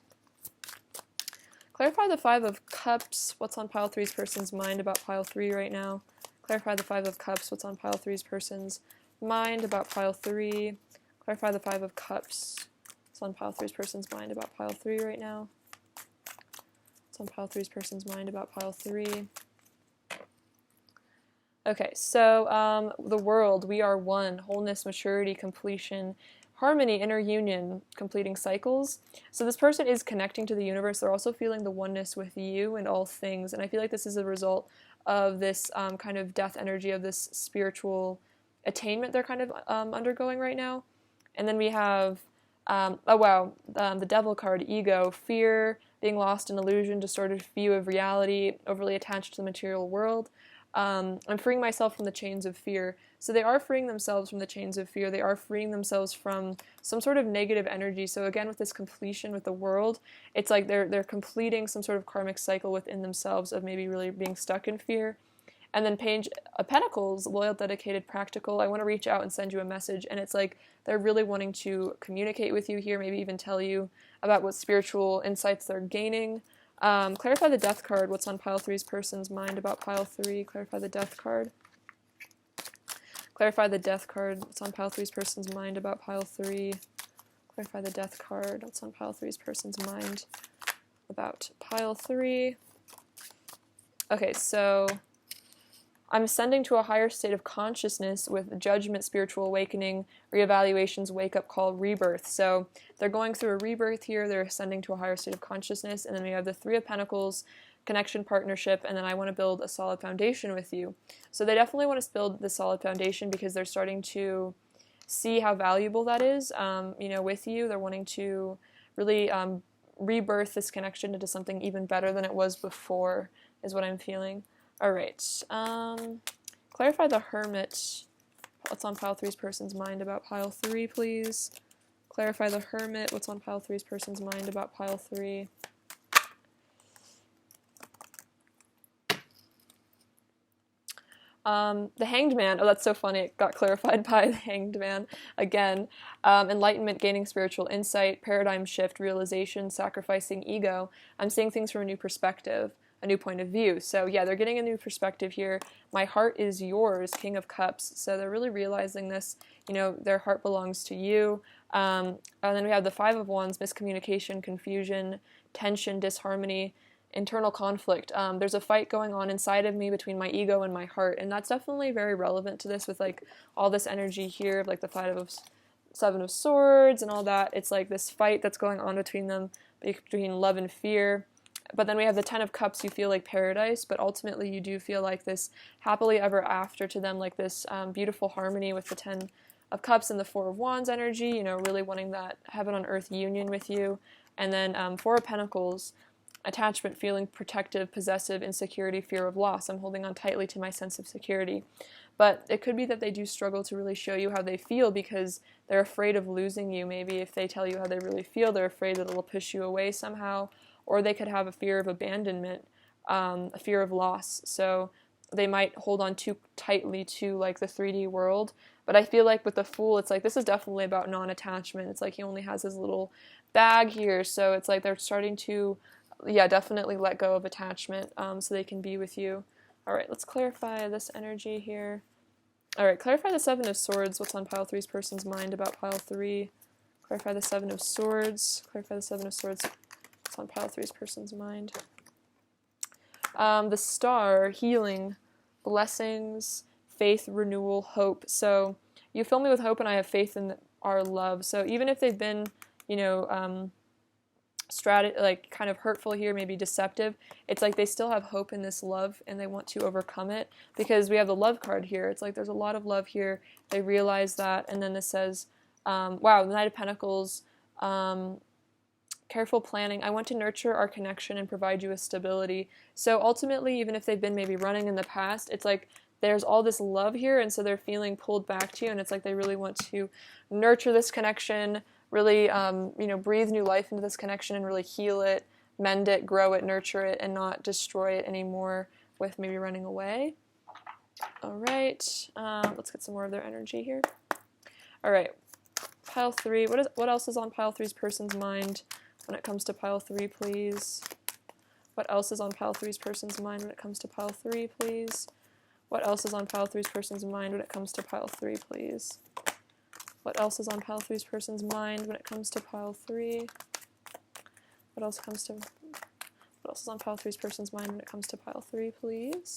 Clarify the Five of Cups. What's on pile 3's person's mind about pile 3 right now? Clarify the Five of Cups. What's on pile 3's person's mind about pile 3? Clarify the Five of Cups. What's on pile 3's person's mind about pile 3 right now? What's on pile 3's person's mind about pile 3? Okay, so the world, we are one, wholeness, maturity, completion, harmony, inner union, completing cycles. So this person is connecting to the universe. They're also feeling the oneness with you and all things. And I feel like this is a result of this kind of death energy, of this spiritual attainment they're kind of undergoing right now. And then we have, the devil card, ego, fear, being lost in illusion, distorted view of reality, overly attached to the material world. I'm freeing myself from the chains of fear. So they are freeing themselves from the chains of fear. They are freeing themselves from some sort of negative energy. So again, with this completion with the world, it's like they're completing some sort of karmic cycle within themselves of maybe really being stuck in fear. And then Page of Pentacles, loyal, dedicated, practical. I want to reach out and send you a message. And it's like they're really wanting to communicate with you here, maybe even tell you about what spiritual insights they're gaining. Clarify the death card. What's on pile 3's person's mind about pile 3? Clarify the death card. Clarify the death card. What's on pile 3's person's mind about pile 3? Clarify the death card. What's on pile 3's person's mind about pile 3? Okay, so I'm ascending to a higher state of consciousness with judgment, spiritual awakening, reevaluations, wake-up call, rebirth. So they're going through a rebirth here. They're ascending to a higher state of consciousness. And then we have the Three of Pentacles, connection, partnership, and then I want to build a solid foundation with you. So they definitely want to build the solid foundation because they're starting to see how valuable that is, with you. They're wanting to really rebirth this connection into something even better than it was before, is what I'm feeling. All right. Clarify the Hermit. What's on pile 3's person's mind about pile 3, please? Clarify the Hermit. What's on pile 3's person's mind about pile 3? The Hanged Man. Oh, that's so funny. It got clarified by the Hanged Man again. Enlightenment, gaining spiritual insight, paradigm shift, realization, sacrificing ego. I'm seeing things from a new perspective, a new point of view. So yeah, they're getting a new perspective here. My heart is yours, King of Cups. So they're really realizing this, their heart belongs to you. And then we have the Five of Wands, miscommunication, confusion, tension, disharmony, internal conflict. There's a fight going on inside of me between my ego and my heart. And that's definitely very relevant to this with like all this energy here, like the Seven of Swords and all that. It's like this fight that's going on between them, between love and fear. But then we have the Ten of Cups, you feel like paradise, but ultimately you do feel like this happily ever after to them, like this beautiful harmony with the Ten of Cups and the Four of Wands energy, really wanting that heaven on earth union with you. And then Four of Pentacles, attachment, feeling protective, possessive, insecurity, fear of loss. I'm holding on tightly to my sense of security. But it could be that they do struggle to really show you how they feel because they're afraid of losing you. Maybe if they tell you how they really feel, they're afraid that it'll push you away somehow. Or they could have a fear of abandonment, a fear of loss. So they might hold on too tightly to like the 3D world. But I feel like with the Fool, it's like this is definitely about non-attachment. It's like he only has his little bag here. So it's like they're starting to, definitely let go of attachment so they can be with you. All right, let's clarify this energy here. All right, clarify the Seven of Swords. What's on pile 3's person's mind about pile 3? Clarify the Seven of Swords. Clarify the Seven of Swords. What's on pile 3's person's mind? The Star, healing, blessings, faith, renewal, hope. So you fill me with hope and I have faith in our love. So even if they've been, kind of hurtful here, maybe deceptive, it's like they still have hope in this love and they want to overcome it because we have the Love card here. It's like there's a lot of love here. They realize that. And then this says, the Knight of Pentacles, careful planning. I want to nurture our connection and provide you with stability. So ultimately, even if they've been maybe running in the past, it's like there's all this love here, and so they're feeling pulled back to you, and it's like they really want to nurture this connection, really, breathe new life into this connection and really heal it, mend it, grow it, nurture it, and not destroy it anymore with maybe running away. All right, let's get some more of their energy here. All right, pile 3. What else is on pile 3's person's mind when it comes to pile 3, please? What else is on pile 3's person's mind when it comes to pile 3, please? What else is on pile 3's person's mind when it comes to pile 3, please? What else is on pile 3's person's mind when it comes to pile 3? What else is on pile 3's person's mind when it comes to pile 3, please?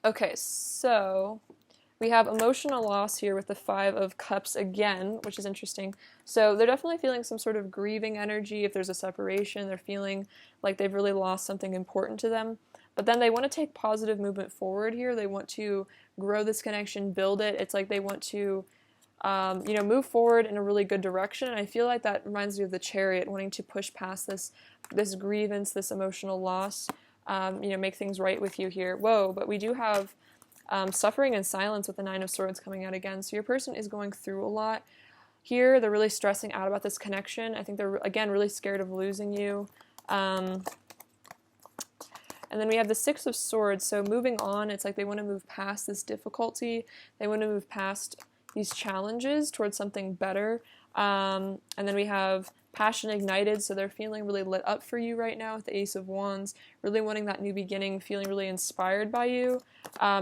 Okay, so we have emotional loss here with the Five of Cups again, which is interesting. So they're definitely feeling some sort of grieving energy. If there's a separation, they're feeling like they've really lost something important to them. But then they want to take positive movement forward here. They want to grow this connection, build it. It's like they want to, move forward in a really good direction. And I feel like that reminds me of the Chariot, wanting to push past this grievance, this emotional loss, make things right with you here. Whoa, but we do have suffering and silence with the Nine of Swords coming out again. So your person is going through a lot here. They're really stressing out about this connection. I think they're, again, really scared of losing you. And then we have the Six of Swords. So moving on, it's like they want to move past this difficulty. They want to move past these challenges towards something better. And then we have passion ignited, so they're feeling really lit up for you right now with the Ace of Wands, really wanting that new beginning, feeling really inspired by you,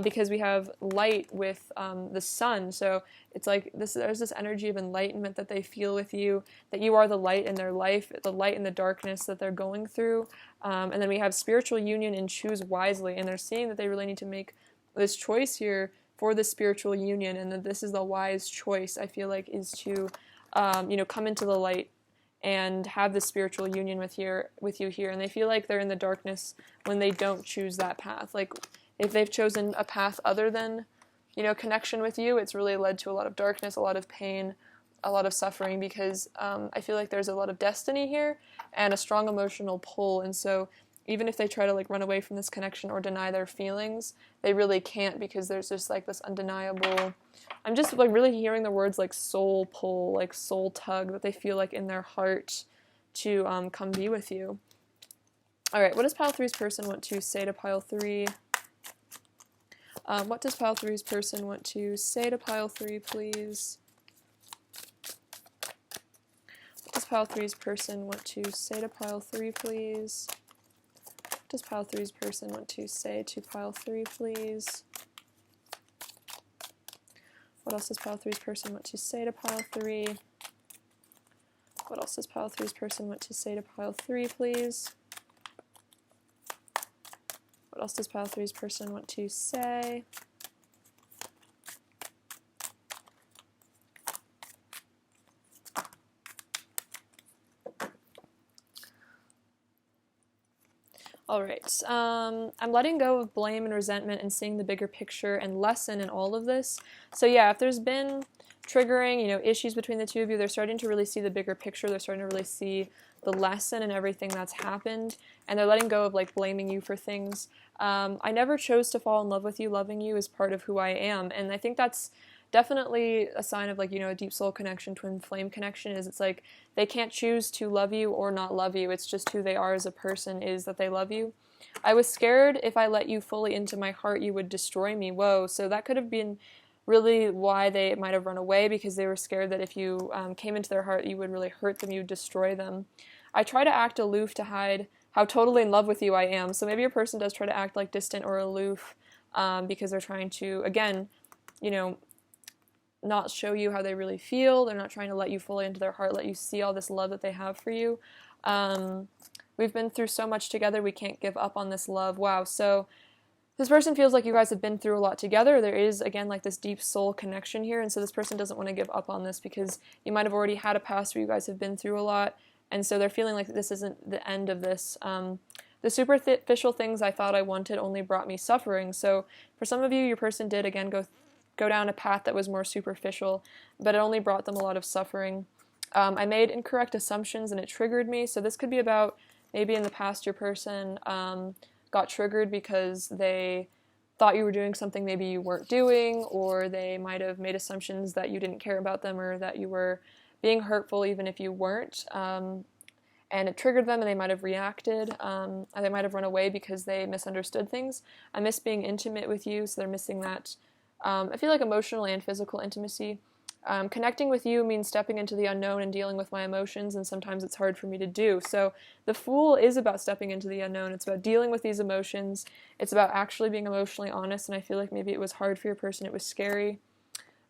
because we have light with the sun. So it's like there's this energy of enlightenment that they feel with you, that you are the light in their life, the light in the darkness that they're going through. And then we have spiritual union and choose wisely, and they're seeing that they really need to make this choice here for the spiritual union, and that this is the wise choice, I feel like, is to come into the light and have this spiritual union with you here. And they feel like they're in the darkness when they don't choose that path. Like if they've chosen a path other than connection with you, it's really led to a lot of darkness, a lot of pain, a lot of suffering, because I feel like there's a lot of destiny here and a strong emotional pull. And so even if they try to run away from this connection or deny their feelings, they really can't, because there's just this undeniable, I'm just really hearing the words soul pull, soul tug, that they feel in their heart to come be with you. All right, what does pile three's person want to say to pile three? What does pile three's person want to say to pile three, please? What does pile three's person want to say to pile three, please? What does pile three's person want to say to pile three, please? What else does pile three's person want to say to pile three? What else does pile three's person want to say to pile three, please? What else does pile three's person want to say? All right, I'm letting go of blame and resentment and seeing the bigger picture and lesson in all of this. So yeah, if there's been triggering, issues between the two of you, they're starting to really see the bigger picture. They're starting to really see the lesson in everything that's happened, and they're letting go of blaming you for things. I never chose to fall in love with you. Loving you is part of who I am, and I think that's definitely a sign of a deep soul connection, twin flame connection. Is it's they can't choose to love you or not love you. It's just who they are as a person, is that they love you. I was scared if I let you fully into my heart, you would destroy me. Whoa. So that could have been really why they might have run away, because they were scared that if you came into their heart, you would really hurt them, you would destroy them. I try to act aloof to hide how totally in love with you I am. So maybe your person does try to act distant or aloof, because they're trying to, again, not show you how they really feel. They're not trying to let you fully into their heart, let you see all this love that they have for you. We've been through so much together, we can't give up on this love. Wow. So this person feels like you guys have been through a lot together. There is, again, this deep soul connection here, and so this person doesn't want to give up on this, because you might have already had a past where you guys have been through a lot, and so they're feeling like this isn't the end of this. The superficial things I thought I wanted only brought me suffering. So for some of you, your person did, again, go down a path that was more superficial, but it only brought them a lot of suffering. I made incorrect assumptions and it triggered me. So this could be about maybe in the past your person got triggered because they thought you were doing something maybe you weren't doing, or they might have made assumptions that you didn't care about them, or that you were being hurtful even if you weren't. And it triggered them, and they might have reacted, and they might have run away because they misunderstood things. I miss being intimate with you, so they're missing that. I feel like emotional and physical intimacy. Connecting with you means stepping into the unknown and dealing with my emotions, and sometimes it's hard for me to do. So the Fool is about stepping into the unknown. It's about dealing with these emotions. It's about actually being emotionally honest, and I feel like maybe it was hard for your person. It was scary.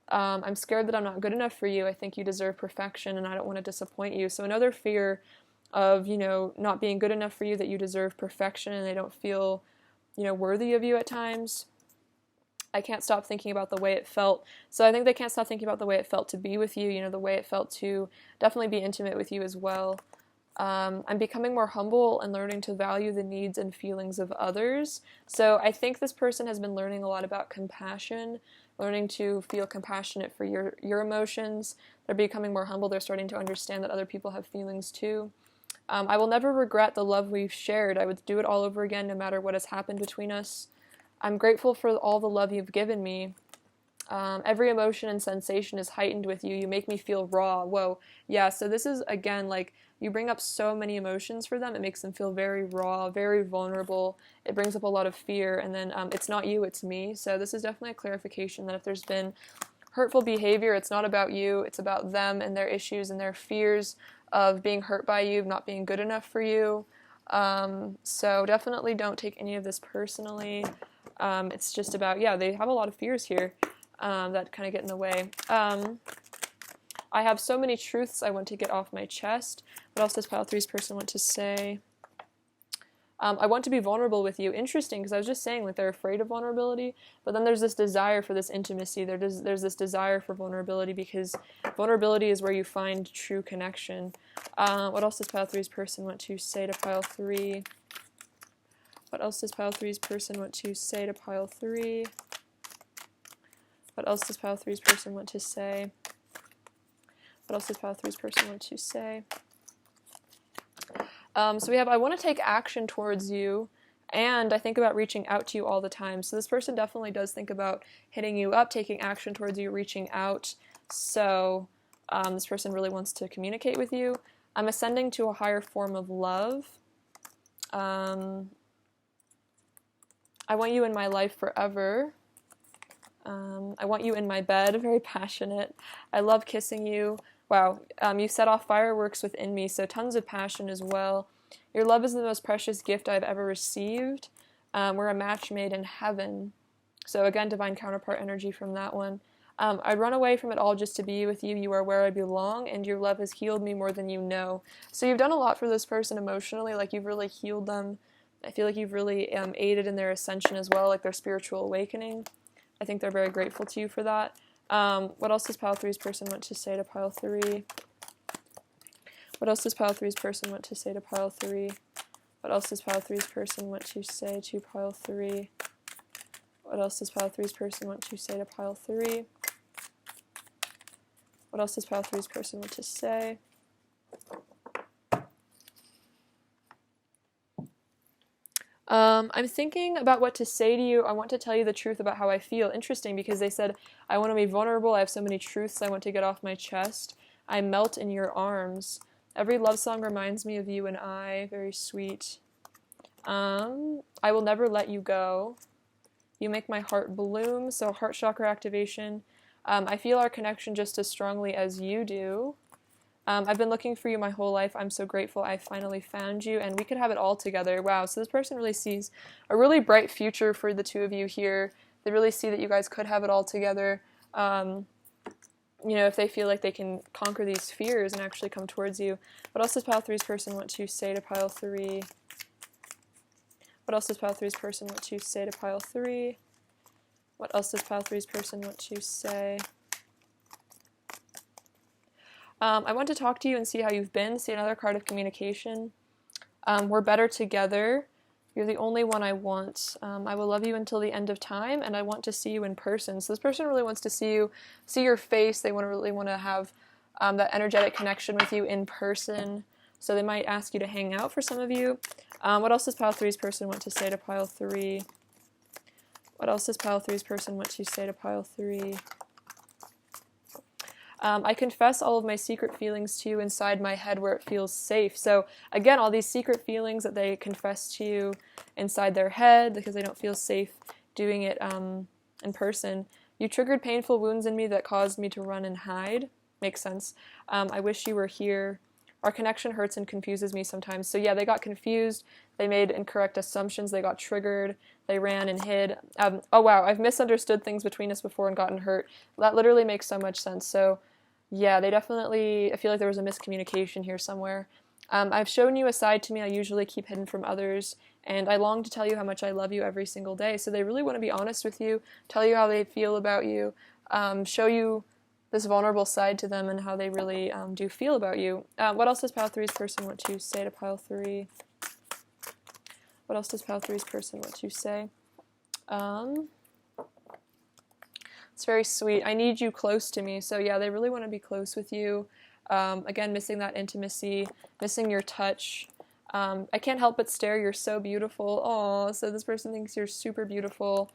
I'm scared that I'm not good enough for you. I think you deserve perfection, and I don't want to disappoint you. So another fear of, not being good enough for you, that you deserve perfection, and they don't feel, worthy of you at times. I can't stop thinking about the way it felt. So I think they can't stop thinking about the way it felt to be with you, you know, the way it felt to definitely be intimate with you as well. I'm becoming more humble and learning to value the needs and feelings of others. So I think this person has been learning a lot about compassion, learning to feel compassionate for your emotions. They're becoming more humble. They're starting to understand that other people have feelings too. I will never regret the love we've shared. I would do it all over again no matter what has happened between us. I'm grateful for all the love you've given me. Every emotion and sensation is heightened with you. You make me feel raw. Whoa. Yeah, so this is, again, like, you bring up so many emotions for them. It makes them feel very raw, very vulnerable. It brings up a lot of fear, and then it's not you, it's me. So this is definitely a clarification that if there's been hurtful behavior, it's not about you, it's about them and their issues and their fears of being hurt by you, not being good enough for you. So definitely don't take any of this personally. It's just about, yeah, they have a lot of fears here that kind of get in the way. I have so many truths I want to get off my chest. What else does pile three's person want to say? I want to be vulnerable with you. Interesting, because I was just saying, like, they're afraid of vulnerability, but then there's this desire for this intimacy. There's this desire for vulnerability, because vulnerability is where you find true connection. What else does pile three's person want to say to pile three? What else does pile three's person want to say to pile three? What else does pile three's person want to say? What else does pile three's person want to say? So we have, I want to take action towards you, and I think about reaching out to you all the time. So this person definitely does think about hitting you up, taking action towards you, reaching out. So this person really wants to communicate with you. I'm ascending to a higher form of love. I want you in my life forever. I want you in my bed, very passionate. I love kissing you. Wow, you set off fireworks within me, so tons of passion as well. Your love is the most precious gift I've ever received. We're a match made in heaven. So again, divine counterpart energy from that one. I'd run away from it all just to be with you. You are where I belong, and your love has healed me more than you know. So you've done a lot for this person emotionally, like you've really healed them. I feel like you've really aided in their ascension as well, like their spiritual awakening. I think they're very grateful to you for that. What else does pile three's person want to say to pile three? What else does pile three's person want to say to pile three? What else does pile three's person want to say to pile three? What else does pile three's person want to say to pile three? What else does pile three's person want to say? I'm thinking about what to say to you. I want to tell you the truth about how I feel. Interesting, because they said, I want to be vulnerable. I have so many truths I want to get off my chest. I melt in your arms. Every love song reminds me of you and I. Very sweet. I will never let you go. You make my heart bloom. So heart chakra activation. I feel our connection just as strongly as you do. I've been looking for you my whole life. I'm so grateful I finally found you, and we could have it all together. Wow, so this person really sees a really bright future for the two of you here. They really see that you guys could have it all together. You know, if they feel like they can conquer these fears and actually come towards you. What else does pile three's person want to say to pile three? What else does pile three's person want to say to pile three? What else does pile three's person want to say? I want to talk to you and see how you've been. See another card of communication. We're better together. You're the only one I want. I will love you until the end of time, and I want to see you in person. So this person really wants to see you, see your face. They really want to have that energetic connection with you in person. So they might ask you to hang out for some of you. What else does pile three's person want to say to pile three? What else does pile three's person want to say to pile three? I confess all of my secret feelings to you inside my head where it feels safe. So again, all these secret feelings that they confess to you inside their head because they don't feel safe doing it in person. You triggered painful wounds in me that caused me to run and hide. Makes sense. I wish you were here. Our connection hurts and confuses me sometimes. So yeah, they got confused. They made incorrect assumptions. They got triggered. They ran and hid. Oh wow, I've misunderstood things between us before and gotten hurt. That literally makes so much sense. So yeah, they definitely, I feel like there was a miscommunication here somewhere. I've shown you a side to me I usually keep hidden from others, and I long to tell you how much I love you every single day. So they really want to be honest with you, tell you how they feel about you, show you this vulnerable side to them and how they really do feel about you. What else does pile 3's person want to say to pile 3? What else does pile 3's person want to say? It's very sweet. I need you close to me. So yeah, they really want to be close with you. Again, missing that intimacy, missing your touch. I can't help but stare. You're so beautiful. Aw, so this person thinks you're super beautiful.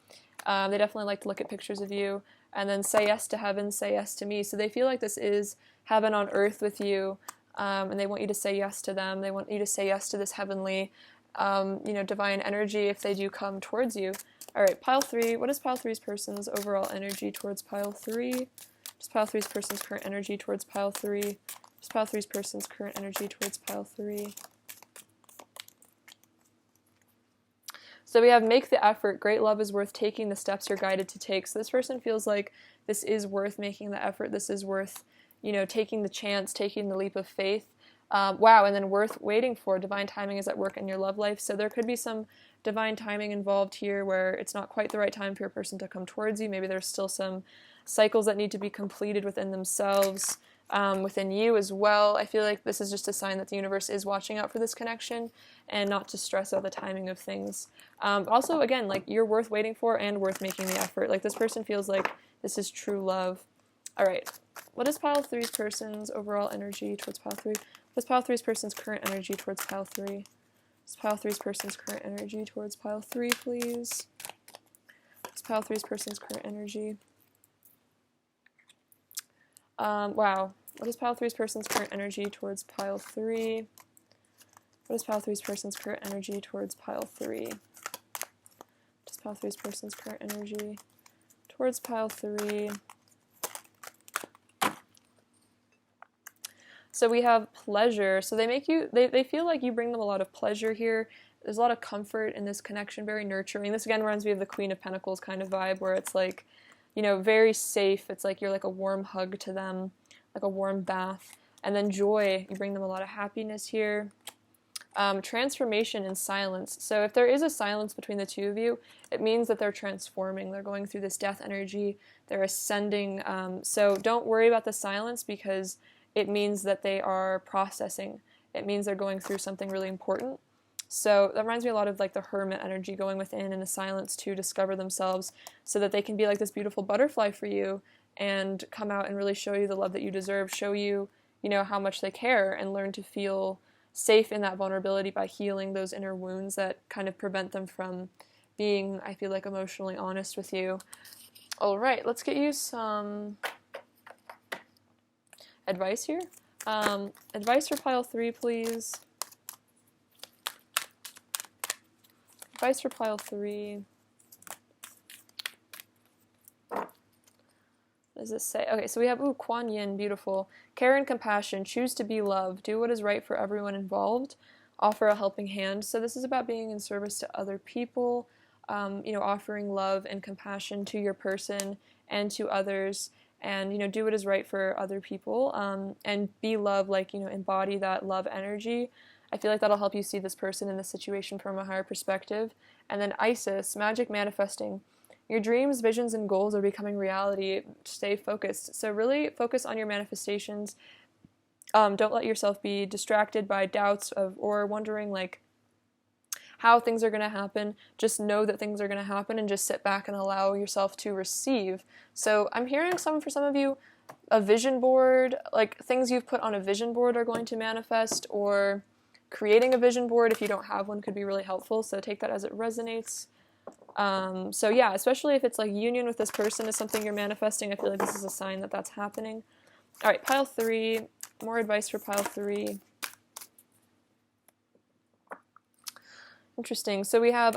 They definitely like to look at pictures of you. And then say yes to heaven, say yes to me. So they feel like this is heaven on earth with you, and they want you to say yes to them. They want you to say yes to this heavenly, divine energy if they do come towards you. All right, pile 3. What is pile 3's person's overall energy towards pile 3? Just pile 3's person's current energy towards pile 3. Just pile 3's person's current energy towards pile 3. So we have make the effort. Great love is worth taking the steps you're guided to take. So this person feels like this is worth making the effort. This is worth, taking the chance, taking the leap of faith. Wow, and then worth waiting for. Divine timing is at work in your love life. So there could be some divine timing involved here where it's not quite the right time for your person to come towards you. Maybe there's still some cycles that need to be completed within themselves, within you as well. I feel like this is just a sign that the universe is watching out for this connection and not to stress out the timing of things. Also, again, like you're worth waiting for and worth making the effort. Like this person feels like this is true love. All right, what is pile 3's person's overall energy towards pile 3? What's pile 3's person's current energy towards pile 3? What's pile 3's person's current energy towards pile 3, please? What's pile 3's person's current energy? Wow. What is pile 3's person's current energy towards pile 3? What is pile 3's person's current energy towards pile 3? What is pile 3's person's current energy towards pile 3? So we have pleasure. So they make you, they feel like you bring them a lot of pleasure here. There's a lot of comfort in this connection, very nurturing. This again reminds me of the Queen of Pentacles kind of vibe where it's like, very safe. It's like you're like a warm hug to them, like a warm bath. And then joy, you bring them a lot of happiness here. Transformation and silence. So if there is a silence between the two of you, it means that they're transforming. They're going through this death energy. They're ascending. So don't worry about the silence because it means that they are processing. It means they're going through something really important. So that reminds me a lot of like the hermit energy, going within in the silence to discover themselves so that they can be like this beautiful butterfly for you and come out and really show you the love that you deserve, show you, how much they care, and learn to feel safe in that vulnerability by healing those inner wounds that kind of prevent them from being, I feel like, emotionally honest with you. All right, let's get you some advice here. Advice for pile 3, please. Advice for pile 3. What does this say? Okay, so we have, Kuan Yin, beautiful. Care and compassion, choose to be love, do what is right for everyone involved, offer a helping hand. So this is about being in service to other people, offering love and compassion to your person and to others, and, do what is right for other people, and be love, like, embody that love energy. I feel like that'll help you see this person in this situation from a higher perspective. And then Isis, magic manifesting. Your dreams, visions, and goals are becoming reality. Stay focused. So really focus on your manifestations. Don't let yourself be distracted by doubts or wondering like how things are going to happen. Just know that things are going to happen and just sit back and allow yourself to receive. So I'm hearing for some of you, a vision board, like things you've put on a vision board are going to manifest, or creating a vision board if you don't have one could be really helpful. So take that as it resonates. So yeah, especially if it's like union with this person is something you're manifesting, I feel like this is a sign that that's happening. All right, pile 3, more advice for pile 3. Interesting. So we have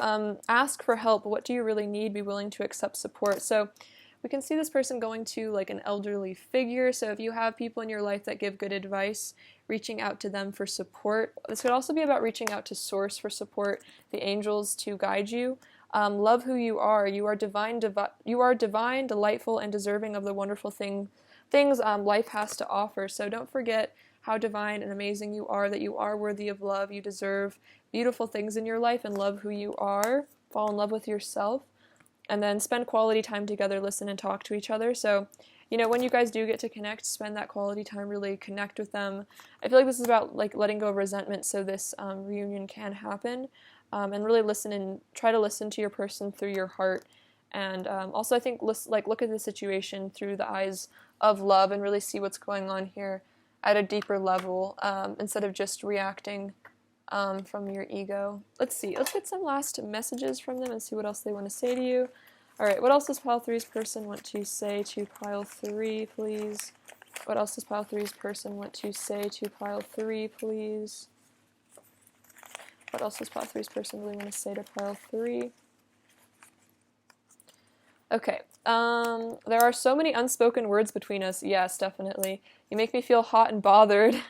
ask for help. What do you really need? Be willing to accept support. So we can see this person going to like an elderly figure. So if you have people in your life that give good advice, reaching out to them for support. This could also be about reaching out to source for support, the angels to guide you. Love who you are. You are divine, delightful, and deserving of the wonderful things life has to offer. So don't forget how divine and amazing you are, that you are worthy of love, you deserve beautiful things in your life, and love who you are, fall in love with yourself, and then spend quality time together, listen and talk to each other. So, you know, when you guys do get to connect, spend that quality time, really connect with them. I feel like this is about like letting go of resentment so this reunion can happen, and really listen and try to listen to your person through your heart. And also, I think look at the situation through the eyes of love and really see what's going on here at a deeper level, instead of just reacting from your ego. Let's see. Let's get some last messages from them and see what else they want to say to you. All right. What else does pile three's person want to say to pile three, please? What else does pile three's person want to say to pile three, please? What else does pile three's person really want to say to pile three? Okay, there are so many unspoken words between us. Yes, definitely. You make me feel hot and bothered.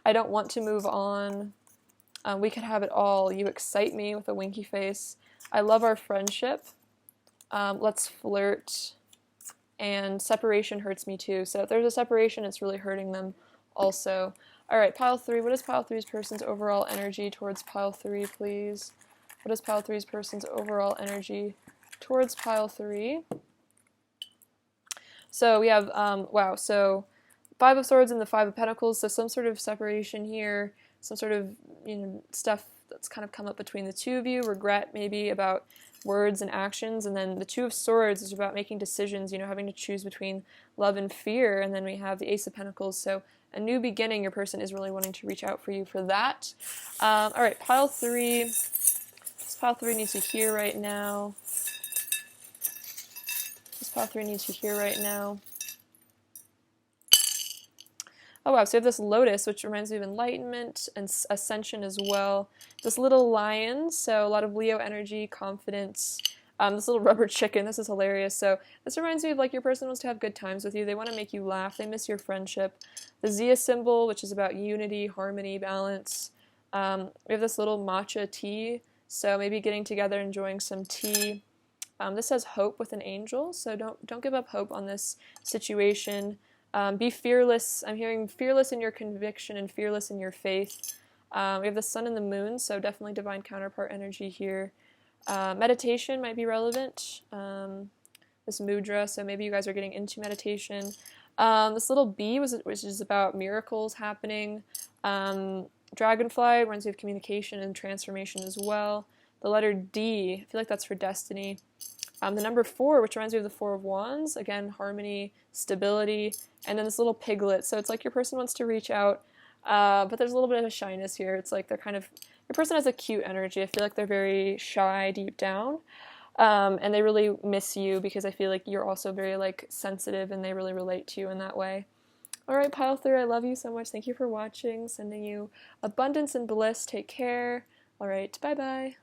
I don't want to move on. We could have it all. You excite me with a winky face. I love our friendship. Let's flirt. And separation hurts me too. So if there's a separation, it's really hurting them also. All right, pile three. What is pile three's person's overall energy towards pile three, please? What is pile three's person's overall energy towards pile three? So we have, wow, so Five of Swords and the Five of Pentacles, so some sort of separation here, some sort of, you know, stuff that's kind of come up between the two of you, regret maybe about words and actions, and then the Two of Swords is about making decisions, you know, having to choose between love and fear, and then we have the Ace of Pentacles, so a new beginning, your person is really wanting to reach out for you for that. All right, pile three. This pile three needs to hear right now. Pile 3 needs to hear right now. Oh wow, so we have this lotus, which reminds me of enlightenment and ascension as well. This little lion, so a lot of Leo energy, confidence. This little rubber chicken, this is hilarious. So this reminds me of like your person wants to have good times with you. They want to make you laugh. They miss your friendship. The Zia symbol, which is about unity, harmony, balance. We have this little matcha tea, so maybe getting together, enjoying some tea. This says hope with an angel, so don't give up hope on this situation. Be fearless. I'm hearing fearless in your conviction and fearless in your faith. We have the sun and the moon, so definitely divine counterpart energy here. Meditation might be relevant. This mudra, so maybe you guys are getting into meditation. This little bee, which is about miracles happening. Dragonfly reminds me of communication and transformation as well. The letter D, I feel like that's for destiny. The number 4, which reminds me of the Four of Wands, again, harmony, stability, and then this little piglet. So it's like your person wants to reach out, but there's a little bit of a shyness here. It's like they're kind of, your person has a cute energy. I feel like they're very shy deep down, and they really miss you because I feel like you're also very like sensitive and they really relate to you in that way. All right, pile 3, I love you so much. Thank you for watching. Sending you abundance and bliss. Take care. All right, bye-bye.